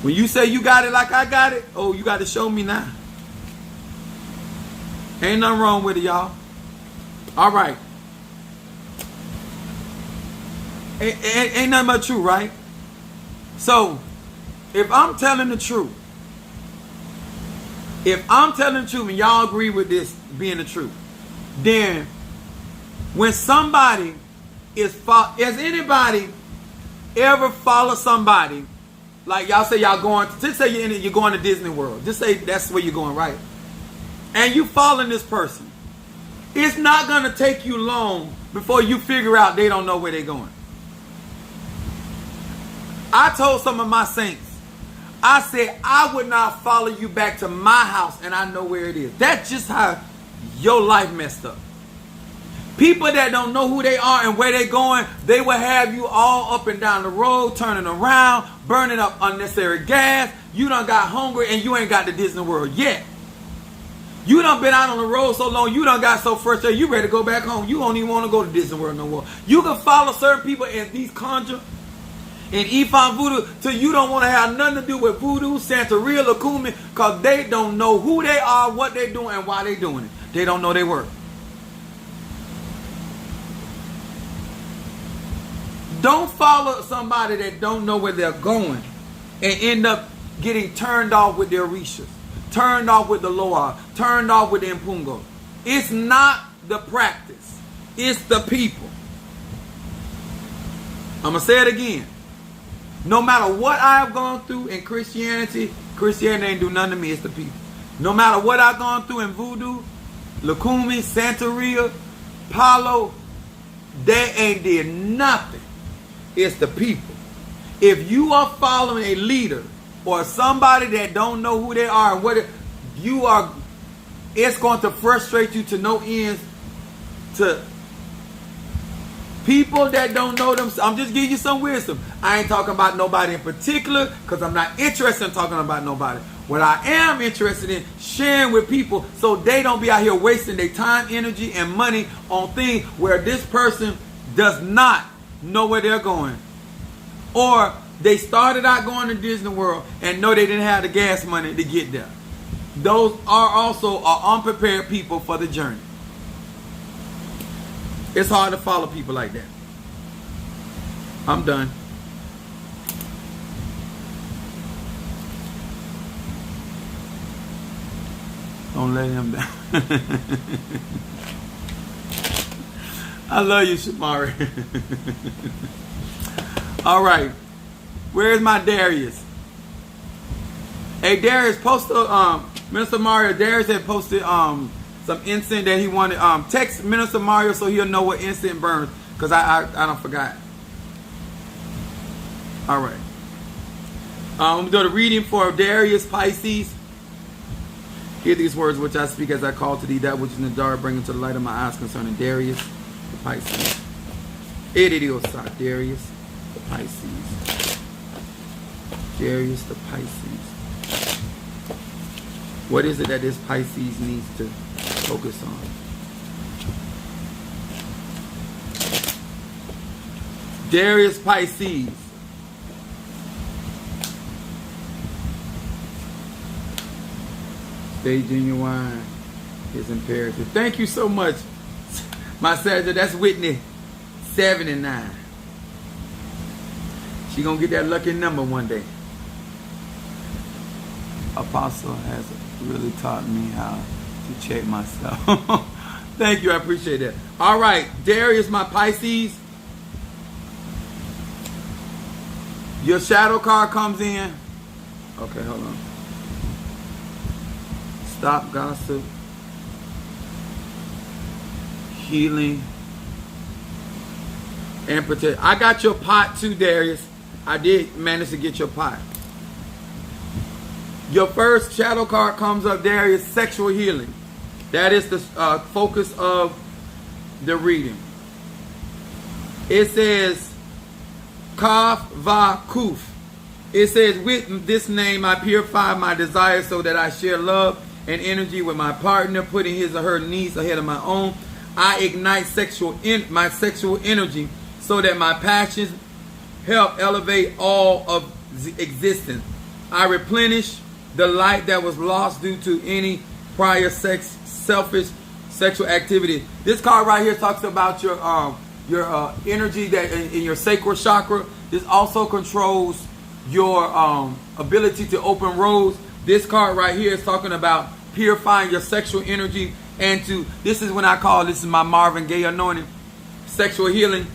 When you say you got it like I got it, oh, you got to show me now. Ain't nothing wrong with it, y'all. All right. Ain't nothing but true, right? So, if I'm telling the truth, and y'all agree with this being the truth, then when somebody has anybody ever follow somebody, like y'all say y'all going, just say you're going to Disney World. Just say that's where you're going, right? And you following this person. It's not going to take you long before you figure out they don't know where they're going. I told some of my saints, I said, I would not follow you back to my house and I know where it is. That's just how your life messed up. People that don't know who they are and where they're going, they will have you all up and down the road, turning around, burning up unnecessary gas. You done got hungry and you ain't got to Disney World yet. You done been out on the road so long, you done got so frustrated, you ready to go back home. You don't even want to go to Disney World no more. You can follow certain people in these conjure and Ifan Voodoo till you don't want to have nothing to do with Voodoo, Santeria, Lukumi, because they don't know who they are, what they're doing, and why they're doing it. They don't know their work. Don't follow somebody that don't know where they're going and end up getting turned off with their Orishas. Turned off with the Loa, turned off with the Impungo. It's not the practice. It's the people. I'm going to say it again. No matter what I have gone through in Christianity ain't do nothing to me. It's the people. No matter what I've gone through in Voodoo, Lukumi, Santeria, Palo, they ain't did nothing. It's the people. If you are following a leader or somebody that don't know who they are and what you are, it's going to frustrate you to no ends to People that don't know them, I'm just giving you some wisdom. I ain't talking about nobody in particular because I'm not interested in talking about nobody. What I am interested in sharing with people so they don't be out here wasting their time, energy, and money on things where this person does not know where they're going. Or they started out going to Disney World and know they didn't have the gas money to get there. Those are also unprepared people for the journey. It's hard to follow people like that. I'm done. Don't let him down. I love you, Shamari. All right. Where's my Darius? Hey, Darius, post Minister Mario. Darius had posted some incense that he wanted. Text Minister Mario so he'll know what incense burns. Because I don't forgot. All right. I'm going to go to reading for Darius, Pisces. Hear these words which I speak as I call to thee that which is in the dark, bring into the light of my eyes concerning Darius, the Pisces. Idiosa, Darius, the Pisces. Darius, the Pisces. What is it that this Pisces needs to focus on? Darius, Pisces. Stay genuine is imperative. Thank you so much, my Sagittarius. That's Whitney, 7 and 9. She gonna get that lucky number one day. Apostle has really taught me how to check myself. Thank you, I appreciate that. All right, Darius, my Pisces. Your shadow card comes in. Okay, hold on. Stop gossip. Healing. And protect. I got your pot too, Darius. I did manage to get your pot. Your first shadow card comes up, Darius, sexual healing. That is the focus of the reading. It says, Kaf Va Kuf. It says, with this name I purify my desires so that I share love and energy with my partner, putting his or her needs ahead of my own. I ignite my sexual energy so that my passions help elevate all of existence. I replenish the light that was lost due to any prior selfish sexual activity. This card right here talks about your energy that in your sacral chakra. This also controls your ability to open roads. This card right here is talking about purifying your sexual energy and this is when I call, this is my Marvin Gaye anointing, sexual healing.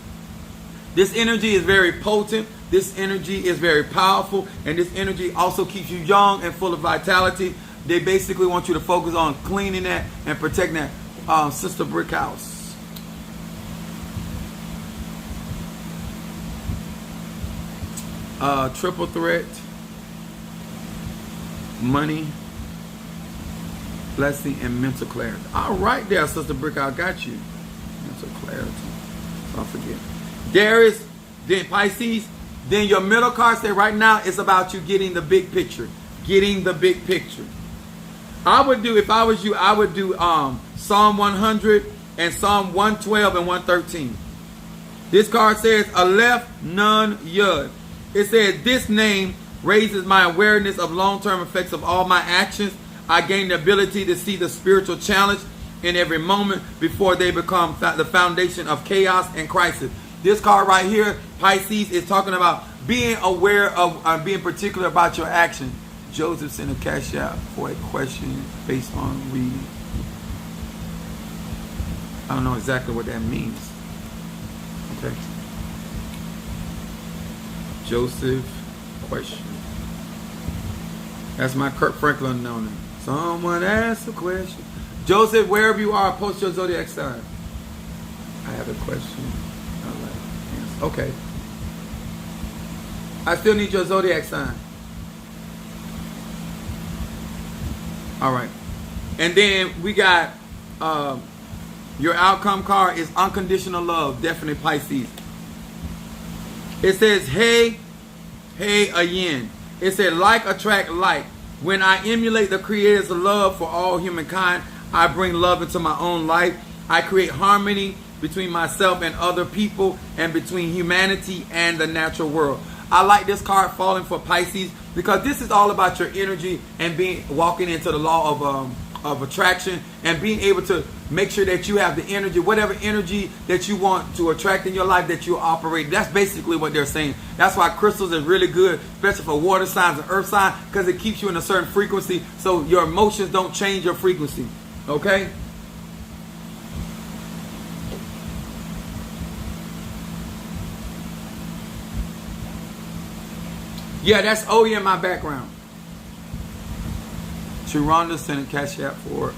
This energy is very potent. This energy is very powerful. And this energy also keeps you young and full of vitality. They basically want you to focus on cleaning that and protecting that. Sister Brickhouse. Triple threat. Money. Blessing and mental clarity. All right there, Sister Brickhouse. Got you. Mental clarity. Don't forget. Darius, then Pisces. Then your middle card say right now it's about you getting the big picture. Getting the big picture. I would do, if I was you, I would do Psalm 100 and Psalm 112 and 113. This card says Aleph Nun Yud. It says this name raises my awareness of long-term effects of all my actions. I gain the ability to see the spiritual challenge in every moment before they become the foundation of chaos and crisis. This card right here, Pisces, is talking about being aware of, being particular about your action. Joseph sent a cash out for a question based on reading. I don't know exactly what that means. Okay. Joseph, question. That's my Kurt Franklin known. Someone asked a question. Joseph, wherever you are, post your zodiac sign. I have a question. Okay. I still need your zodiac sign. All right. And then we got Your outcome card is unconditional love. Definitely Pisces. It says, hey, again. It said, like attract like. When I emulate the Creator's love for all humankind, I bring love into my own life. I create harmony between myself and other people, and between humanity and the natural world. I like this card falling for Pisces because this is all about your energy and walking into the law of attraction and being able to make sure that you have the energy, whatever energy that you want to attract in your life, that you operate. That's basically what they're saying. That's why crystals are really good, especially for water signs and earth signs, because it keeps you in a certain frequency so your emotions don't change your frequency. Okay? Yeah, that's Oya in my background. Sharonda sent a cash app for it.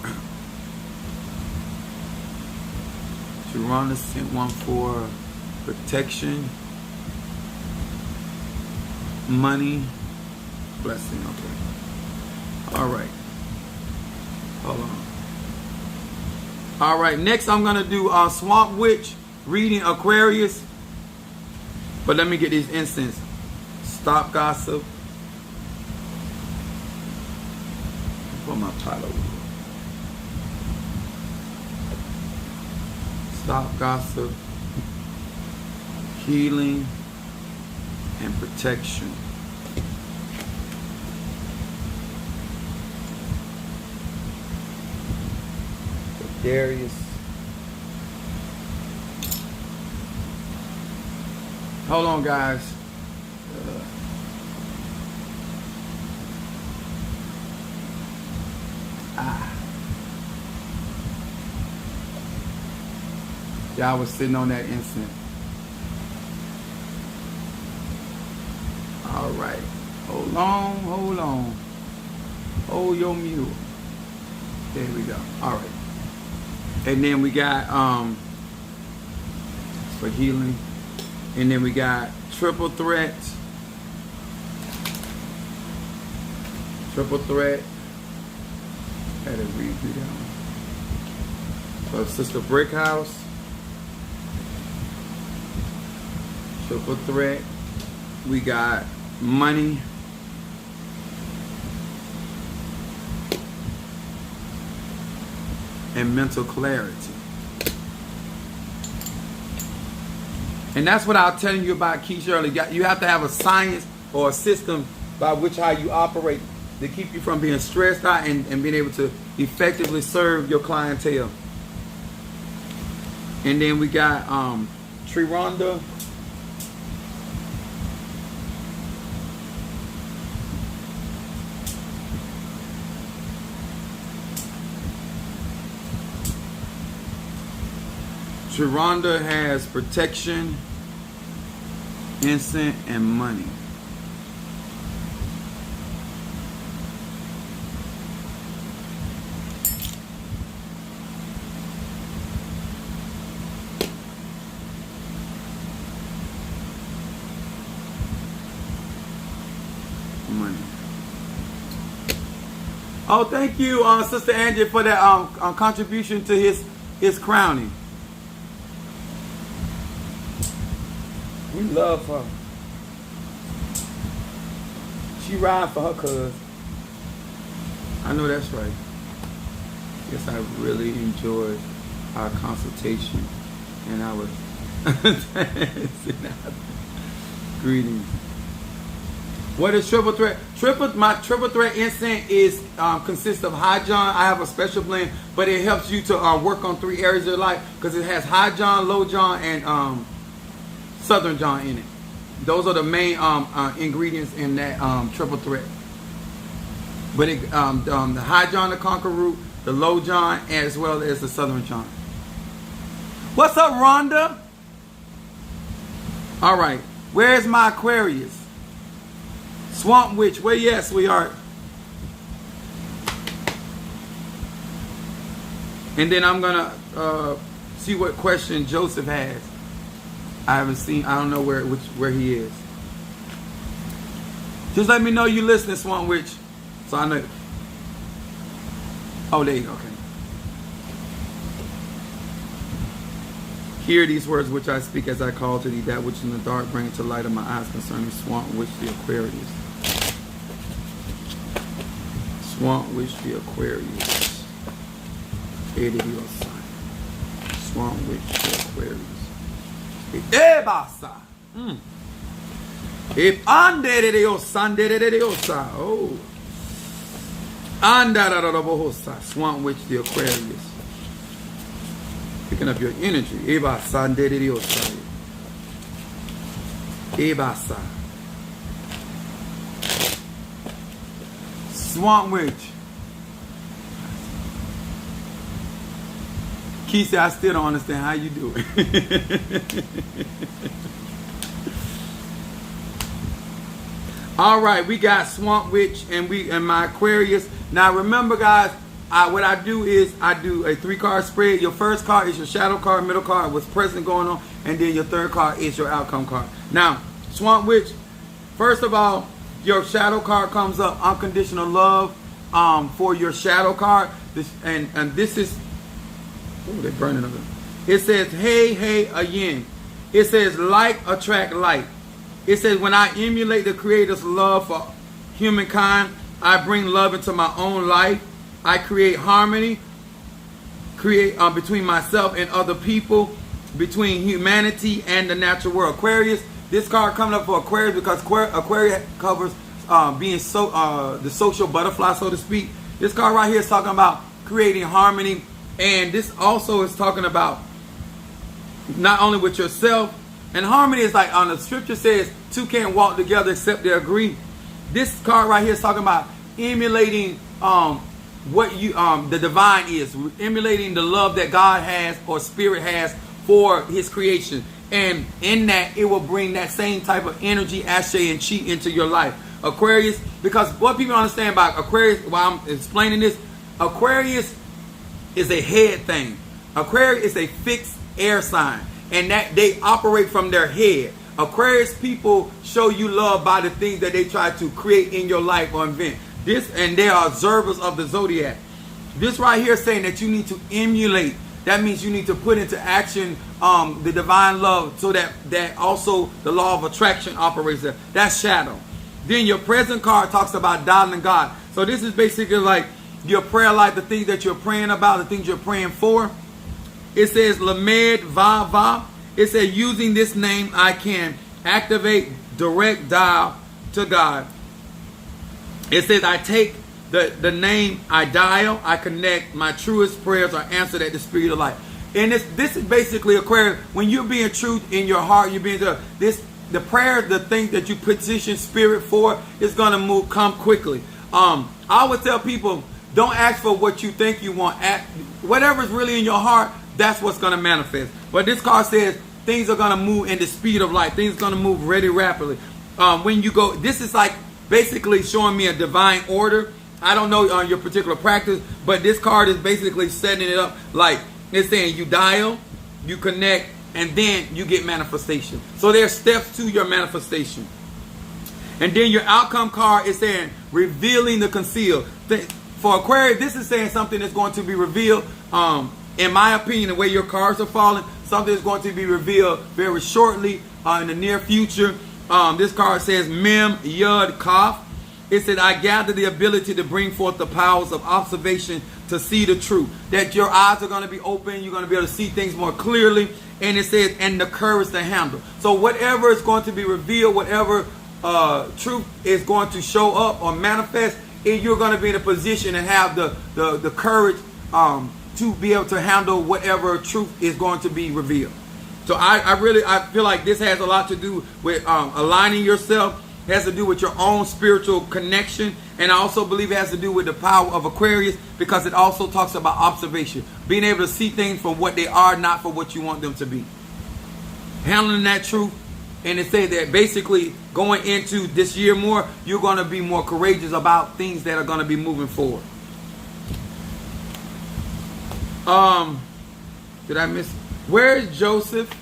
Sharonda sent one for protection, money, blessing. Okay. All right. Hold on. All right. Next, I'm gonna do Swamp Witch reading Aquarius. But let me get these incense. Stop gossip. Put my title. Stop gossip, healing, and protection. For Darius. Hold on, guys. Y'all was sitting on that incense. All right. Hold on, hold on. Hold your mule. There we go. All right. And then we got for healing. And then we got triple threat. Triple threat. Had to read through that one. So Sister Brickhouse. Triple threat. We got money. And mental clarity. And that's what I was telling you about Keisha earlier. You have to have a science or a system by which how you operate to keep you from being stressed out and being able to effectively serve your clientele. And then we got Trironda. Sharonda has protection, incense, and money. Money. Oh, thank you, Sister Angie, for that contribution to his crowning. We love her. She ride for her cuz. I know that's right. Yes, I really enjoyed our consultation and our greetings. What is triple threat? My triple threat incense is consists of high John. I have a special blend, but it helps you to work on 3 areas of your life because it has high John, low John, and Southern John in it. Those are the main ingredients in that triple threat. But the high John, the conquer root, the low John, as well as the Southern John. What's up, Rhonda? All right. Where's my Aquarius? Swamp Witch, where you at, sweetheart? And then I'm gonna see what question Joseph has. I haven't seen. I don't know where he is. Just let me know you listening, Swamp Witch, so I know. Oh, there you go. Okay. Hear these words which I speak as I call to thee, that which in the dark bring to light of my eyes concerning Swamp Witch the Aquarius. Swamp Witch the Aquarius. Swamp Witch the Aquarius. Ebasa. If andereosa. Oh. Andarabosa. Swamp Witch the Aquarius. Picking up your energy. Ebasa andereosa. Ebasa. Swamp Witch. Keith said, I still don't understand how you do it. All right, we got Swamp Witch and my Aquarius. Now remember, guys, what I do is I do a 3-card spread. Your first card is your shadow card, middle card, what's present going on, and then your third card is your outcome card. Now, Swamp Witch, first of all, your shadow card comes up, unconditional love for your shadow card. And this is, oh, they're burning up. It says, hey, again. It says, like attract like. It says, when I emulate the Creator's love for humankind, I bring love into my own life. I create harmony, between myself and other people, between humanity and the natural world. Aquarius, this card coming up for Aquarius because Aquarius covers being the social butterfly, so to speak. This card right here is talking about creating harmony, and this also is talking about not only with yourself. And harmony is like, on the scripture says, two can't walk together except they agree. This card right here is talking about emulating what you the divine is, emulating the love that God has or Spirit has for His creation. And in that, it will bring that same type of energy, ashe and chi into your life. Aquarius, because what people understand about Aquarius, while I'm explaining this, Aquarius is a head thing. Aquarius is a fixed air sign, and that they operate from their head. Aquarius people show you love by the things that they try to create in your life or invent. This, and they are observers of the zodiac. This right here is saying that you need to emulate. That means you need to put into action the divine love, so that also the law of attraction operates there. That's shadow. Then your present card talks about dialing God. So this is basically like your prayer life, the things that you're praying about, the things you're praying for. It says Lamed Va. It says, using this name I can activate direct dial to God. It says, I take the name I dial, I connect, my truest prayers are answered at the speed of light. And this is basically Aquarius. When you're being truth in your heart, you're being the prayer, the thing that you petition Spirit for is gonna come quickly. I would tell people, don't ask for what you think you want. Whatever's really in your heart, that's what's gonna manifest. But this card says things are gonna move in the speed of light. Things are gonna move really rapidly. When you go, this is like basically showing me a divine order. I don't know on your particular practice, but this card is basically setting it up like it's saying you dial, you connect, and then you get manifestation. So there's steps to your manifestation. And then your outcome card is saying revealing the concealed. For Aquarius, this is saying something that's going to be revealed. In my opinion, the way your cards are falling, something is going to be revealed very shortly in the near future. This card says Mem Yud Kaf. It said, I gather the ability to bring forth the powers of observation to see the truth. That your eyes are going to be open. You're going to be able to see things more clearly. And it says, and the courage to handle. So whatever is going to be revealed, whatever truth is going to show up or manifest, and you're going to be in a position and have the courage to be able to handle whatever truth is going to be revealed. So I feel like this has a lot to do with aligning yourself. It has to do with your own spiritual connection. And I also believe it has to do with the power of Aquarius, because it also talks about observation. Being able to see things for what they are, not for what you want them to be. Handling that truth. And it says that basically going into this year more, you're going to be more courageous about things that are going to be moving forward. Did I miss? Where is Joseph?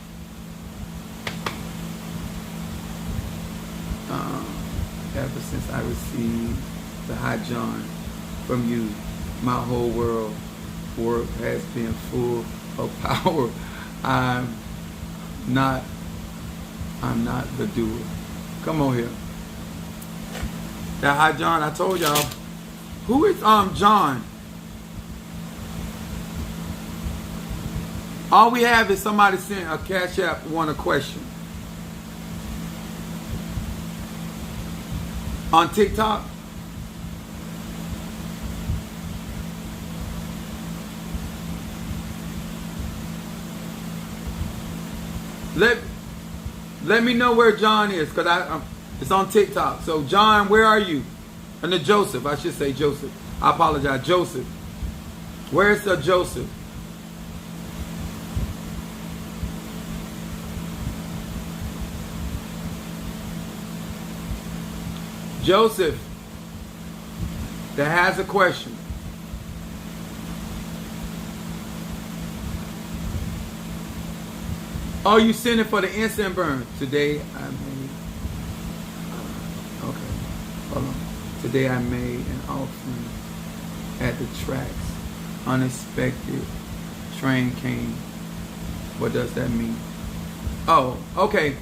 Ever since I received the High John from you, my whole work has been full of power. I'm not, I'm not the doer. Come on here. That hi John, I told y'all. Who is John? All we have is somebody sent a Cash App, want a question. On TikTok? Let me know where John is, because it's on TikTok. So John, where are you? And the Joseph, I should say Joseph. I apologize, Joseph. Where's the Joseph? Joseph that has a question. Oh, you sent it for the incense burn. Today I made, okay, hold on. Today I made an offering at the tracks. Unexpected train came. What does that mean? Oh, okay.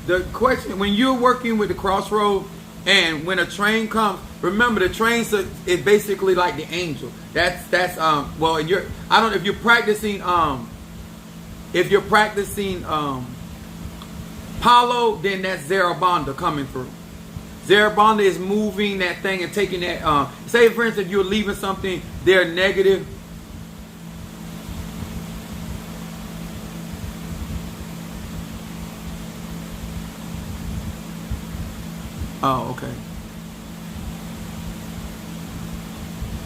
The question, when you're working with the crossroad and when a train comes, remember the train is basically like the angel. That's well, and I don't know if you're practicing Paulo, then that's Zarabanda coming through. Zarabanda is moving that thing and taking that. Say, for instance, if you're leaving something, they're negative. Oh, okay.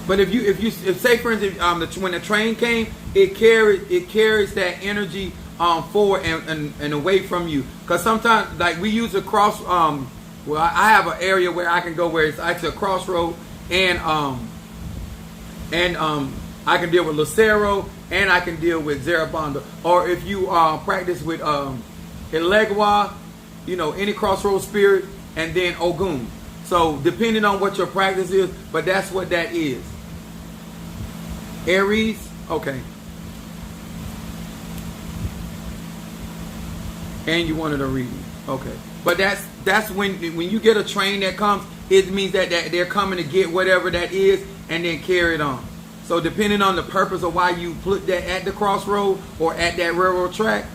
But if say for instance, when the train came, it carries that energy forward and away from you. Because sometimes, like we use a cross. Well, I have an area where I can go where it's actually a crossroad, and I can deal with Lucero and I can deal with Zarabanda. Or if you practice with Elegua, any crossroad spirit, and then Ogun. So depending on what your practice is, but that's what that is. Aries, okay. And you wanted a reading, okay. But that's when you get a train that comes, it means that they're coming to get whatever that is and then carry it on. So depending on the purpose of why you put that at the crossroad or at that railroad track,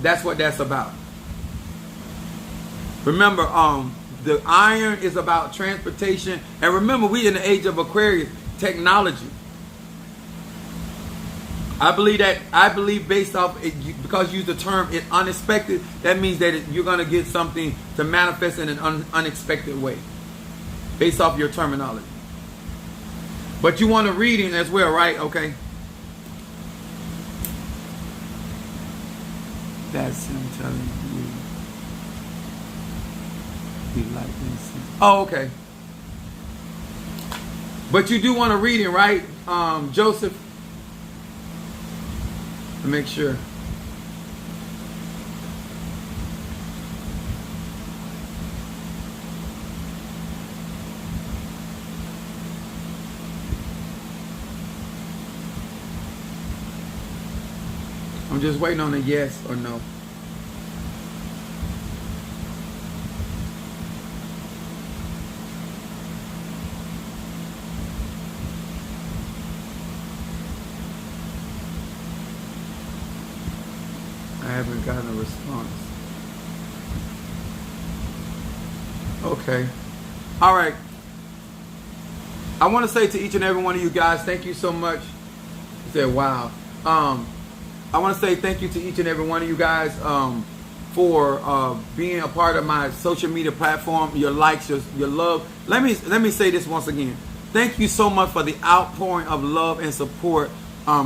that's what that's about. Remember, the iron is about transportation. And remember, we in the age of Aquarius, technology. I believe based off it, because you use the term "it unexpected," that means that you're going to get something to manifest in an unexpected way, based off your terminology. But you want a reading as well, right? Okay. That's him telling you. He like this. Oh, okay. But you do want a reading, right, Joseph? To make sure. I'm just waiting on a yes or no. I haven't gotten a response. Okay. All right. I want to say to each and every one of you guys, thank you so much. You said, wow. I want to say thank you to each and every one of you guys for being a part of my social media platform, your likes, your love. Let me say this once again. Thank you so much for the outpouring of love and support,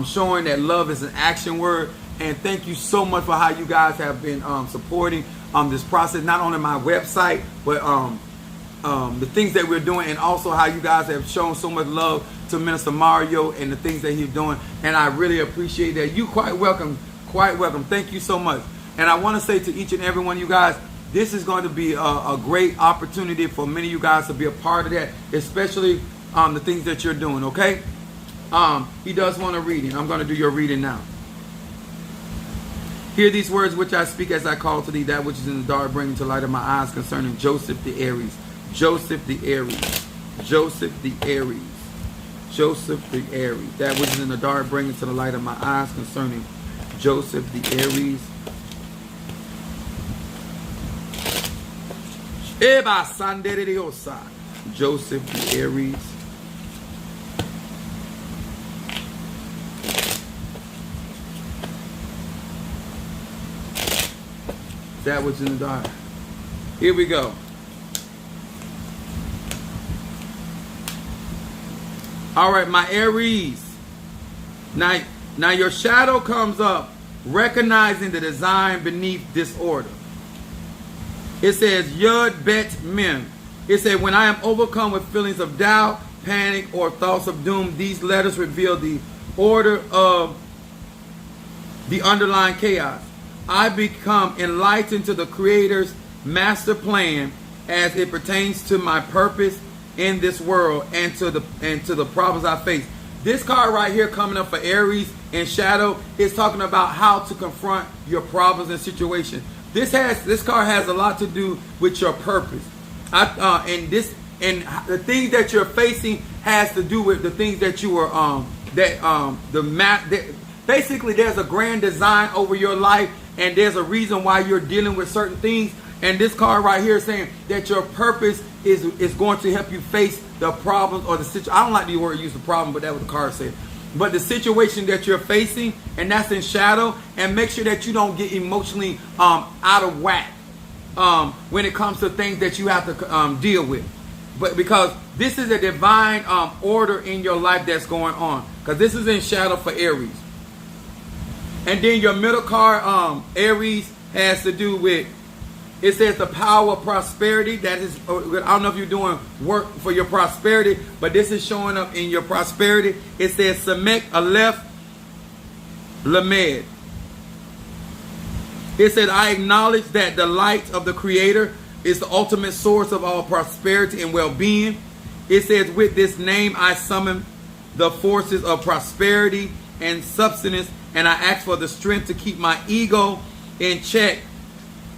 showing that love is an action word. And thank you so much for how you guys have been supporting this process, not only my website, but the things that we're doing, and also how you guys have shown so much love to Minister Mario and the things that he's doing. And I really appreciate that. You quite welcome. Thank you so much. And I want to say to each and every one of you guys, this is going to be a great opportunity for many of you guys to be a part of that, especially the things that you're doing, okay? He does want a reading. I'm going to do your reading now. Hear these words which I speak as I call to thee that which is in the dark, bringing to light of my eyes concerning Joseph the Aries. Joseph the Aries. Joseph the Aries. Joseph the Aries. That which is in the dark, bringing to the light of my eyes concerning Joseph the Aries. Joseph the Aries. That which is in the dark. Here we go. All right, my Aries. Now your shadow comes up, recognizing the design beneath disorder. It says Yud Bet Mem. It said, when I am overcome with feelings of doubt, panic, or thoughts of doom, these letters reveal the order of the underlying chaos. I become enlightened to the Creator's master plan as it pertains to my purpose in this world and to the problems I face. This card right here coming up for Aries in shadow is talking about how to confront your problems and situations. This card has a lot to do with your purpose. And the things that you're facing has to do with the things that you were basically there's a grand design over your life, and there's a reason why you're dealing with certain things. And this card right here is saying that your purpose is going to help you face the problems or the situation. I don't like the word use the problem, but that's what the card said. But the situation that you're facing, and that's in shadow, and make sure that you don't get emotionally out of whack when it comes to things that you have to deal with. But because this is a divine order in your life that's going on. Because this is in shadow for Aries. And then your middle card, Aries, has to do with, it says the power of prosperity. That is, I don't know if you're doing work for your prosperity, but this is showing up in your prosperity. It says Samek Aleph Lamed. It said, I acknowledge that the light of the Creator is the ultimate source of all prosperity and well-being. It says, with this name I summon the forces of prosperity and substance, and I ask for the strength to keep my ego in check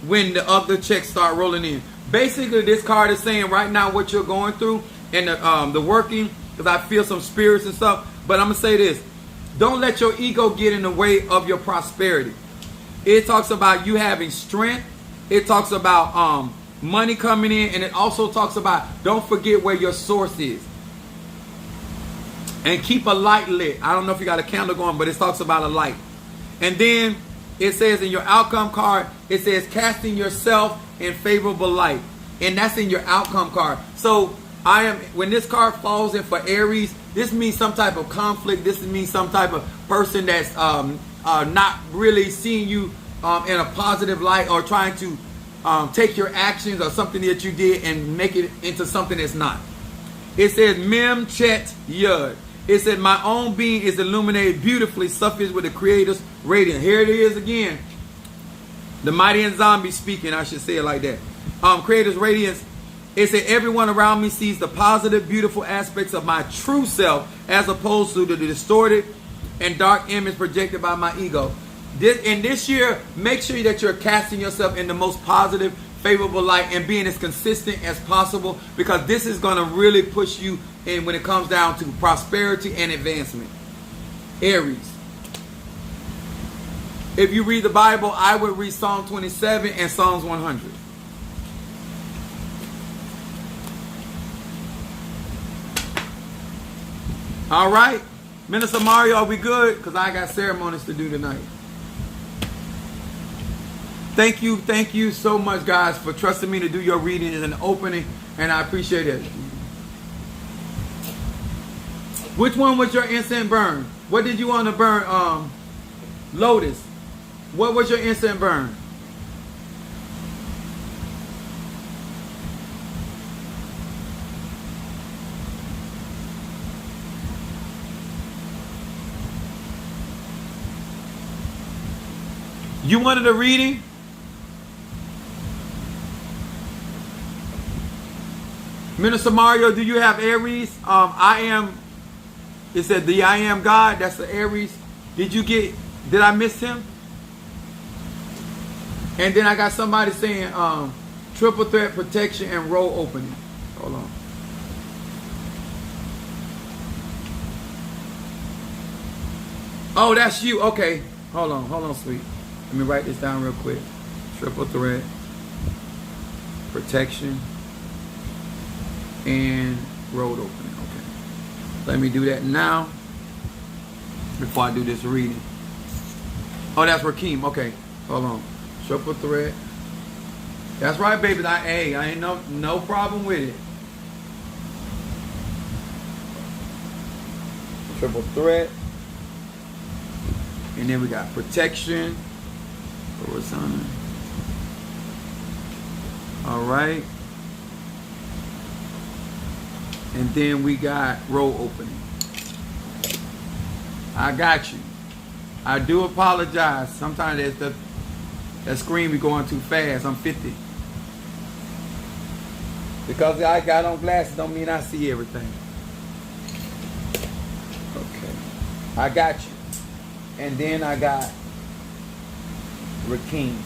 when the other checks start rolling in. Basically, this card is saying right now what you're going through and the working, because I feel some spirits and stuff. But I'm going to say this. Don't let your ego get in the way of your prosperity. It talks about you having strength. It talks about money coming in. And it also talks about don't forget where your source is. And keep a light lit. I don't know if you got a candle going, but it talks about a light. And then it says in your outcome card, it says casting yourself in favorable light. And that's in your outcome card. So when this card falls in for Aries, this means some type of conflict. This means some type of person that's not really seeing you in a positive light, or trying to take your actions or something that you did and make it into something that's not. It says Mem Chet Yud. It said, my own being is illuminated beautifully, suffused with the Creator's radiance. Here it is again. The mighty and zombie speaking, I should say it like that. Creator's radiance. It said, everyone around me sees the positive, beautiful aspects of my true self, as opposed to the distorted and dark image projected by my ego. This year, make sure that you're casting yourself in the most positive, favorable light and being as consistent as possible, because this is going to really push you in when it comes down to prosperity and advancement. Aries. If you read the Bible, I would read Psalm 27 and Psalms 100. All right. Minister Mario, are we good? Because I got ceremonies to do tonight. Thank you so much, guys, for trusting me to do your reading and opening, and I appreciate it. Which one was your incense burn? What did you want to burn? Lotus. What was your incense burn? You wanted a reading? Minister Mario, do you have Aries? I am. It said the I am God. That's the Aries. Did I miss him? And then I got somebody saying triple threat protection and roll opening. Hold on. Oh, that's you. Okay. Hold on, sweet. Let me write this down real quick. Triple threat protection and road opening. Okay. Let me do that now before I do this reading. Oh, that's Rakeem. Okay. Hold on. Triple threat. That's right, baby. I ain't no problem with it. Triple threat. And then we got protection. Horizontal. All right. And then we got roll opening. I got you. I do apologize. Sometimes that screen be going too fast. I'm 50. Because I got on glasses don't mean I see everything. Okay. I got you. And then I got Rakeem.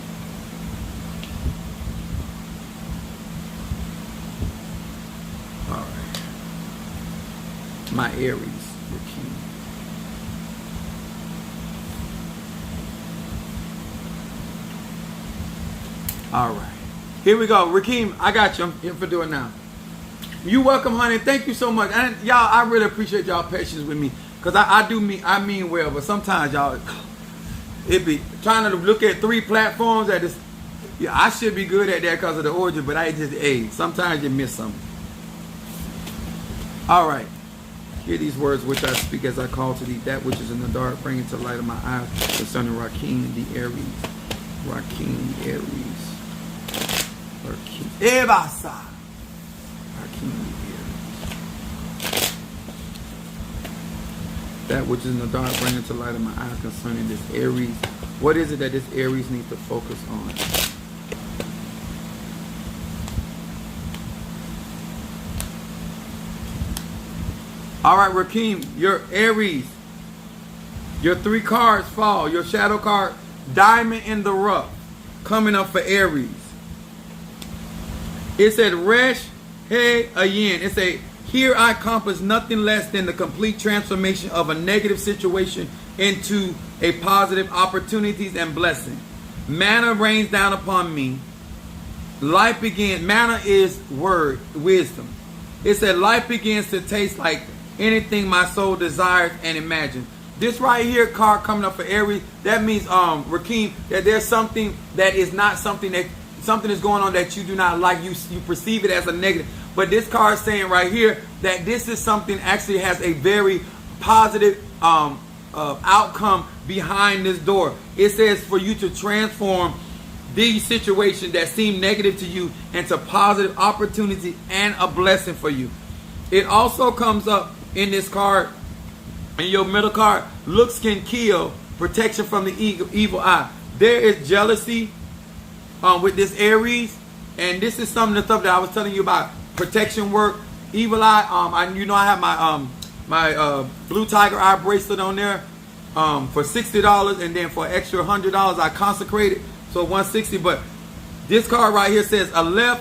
All right. My Aries, Rakeem. All right. Here we go. Rakeem, I got you. I'm here for doing now. You welcome, honey. Thank you so much. And y'all, I really appreciate y'all patience with me. Because I mean well, but sometimes y'all, it be trying to look at 3 platforms that is, yeah, I should be good at that because of the origin, but I just, sometimes you miss something. All right. Hear these words which I speak as I call to thee, that which is in the dark, bring it to the light of my eyes, concerning Rakeem the Aries. Rakeem the Aries. Rakeem. Ebasa. Rakeem the Aries. That which is in the dark, bring it to the light of my eyes, concerning this Aries. What is it that this Aries needs to focus on? All right, Rakeem, your Aries, your 3 cards fall. Your shadow card, Diamond in the Rough, coming up for Aries. It said, Resh He Ayin. It said, here I accomplish nothing less than the complete transformation of a negative situation into a positive opportunities and blessing. Manna rains down upon me. Life begins. Manna is word, wisdom. It said, life begins to taste like anything my soul desires and imagines. This right here, card coming up for Aries, that means, Rakeem, that there's something that is not something that, something is going on that you do not like. You perceive it as a negative. But this card is saying right here that this is something actually has a very positive outcome behind this door. It says for you to transform these situations that seem negative to you into positive opportunity and a blessing for you. It also comes up in this card, in your middle card, looks can kill, protection from the evil eye. There is jealousy with this Aries, and this is some of the stuff that I was telling you about. Protection work, evil eye. I have my blue tiger eye bracelet on there for $60, and then for an extra $100 I consecrated, so $160. But this card right here says Aleph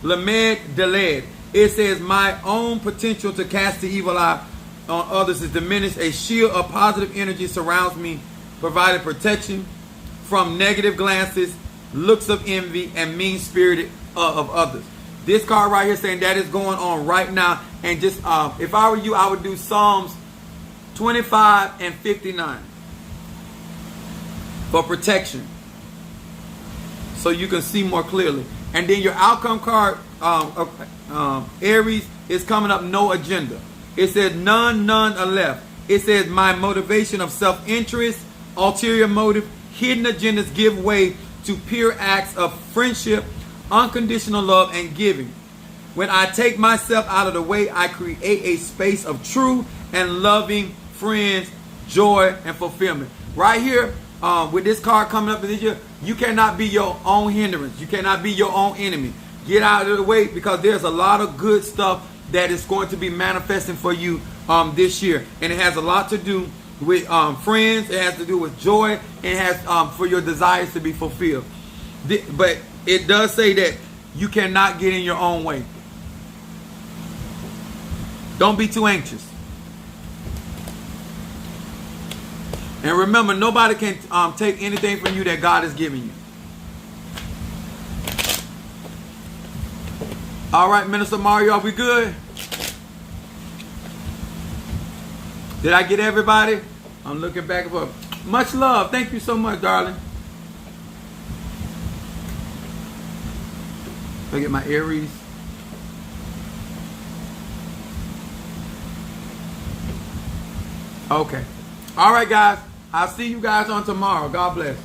Lamed Deled. It says my own potential to cast the evil eye on others is diminished. A shield of positive energy surrounds me, providing protection from negative glances, looks of envy, and mean-spirited of others. This card right here saying that is going on right now. And just, if I were you, I would do Psalms 25 and 59 for protection, so you can see more clearly. And then your outcome card, Aries, is coming up, no agenda. It says none are left. It says my motivation of self-interest, ulterior motive, hidden agendas give way to pure acts of friendship, unconditional love, and giving. When I take myself out of the way, I create a space of true and loving friends, joy, and fulfillment. Right here, with this card coming up this year, you cannot be your own hindrance. You cannot be your own enemy. Get out of the way, because there's a lot of good stuff that is going to be manifesting for you this year. And it has a lot to do with friends. It has to do with joy. It has for your desires to be fulfilled. But it does say that you cannot get in your own way. Don't be too anxious. And remember, nobody can take anything from you that God has given you. All right, Minister Mario, are we good? Did I get everybody? I'm looking back and forth. Much love. Thank you so much, darling. Look at my Aries. Okay. All right, guys. I'll see you guys on tomorrow. God bless.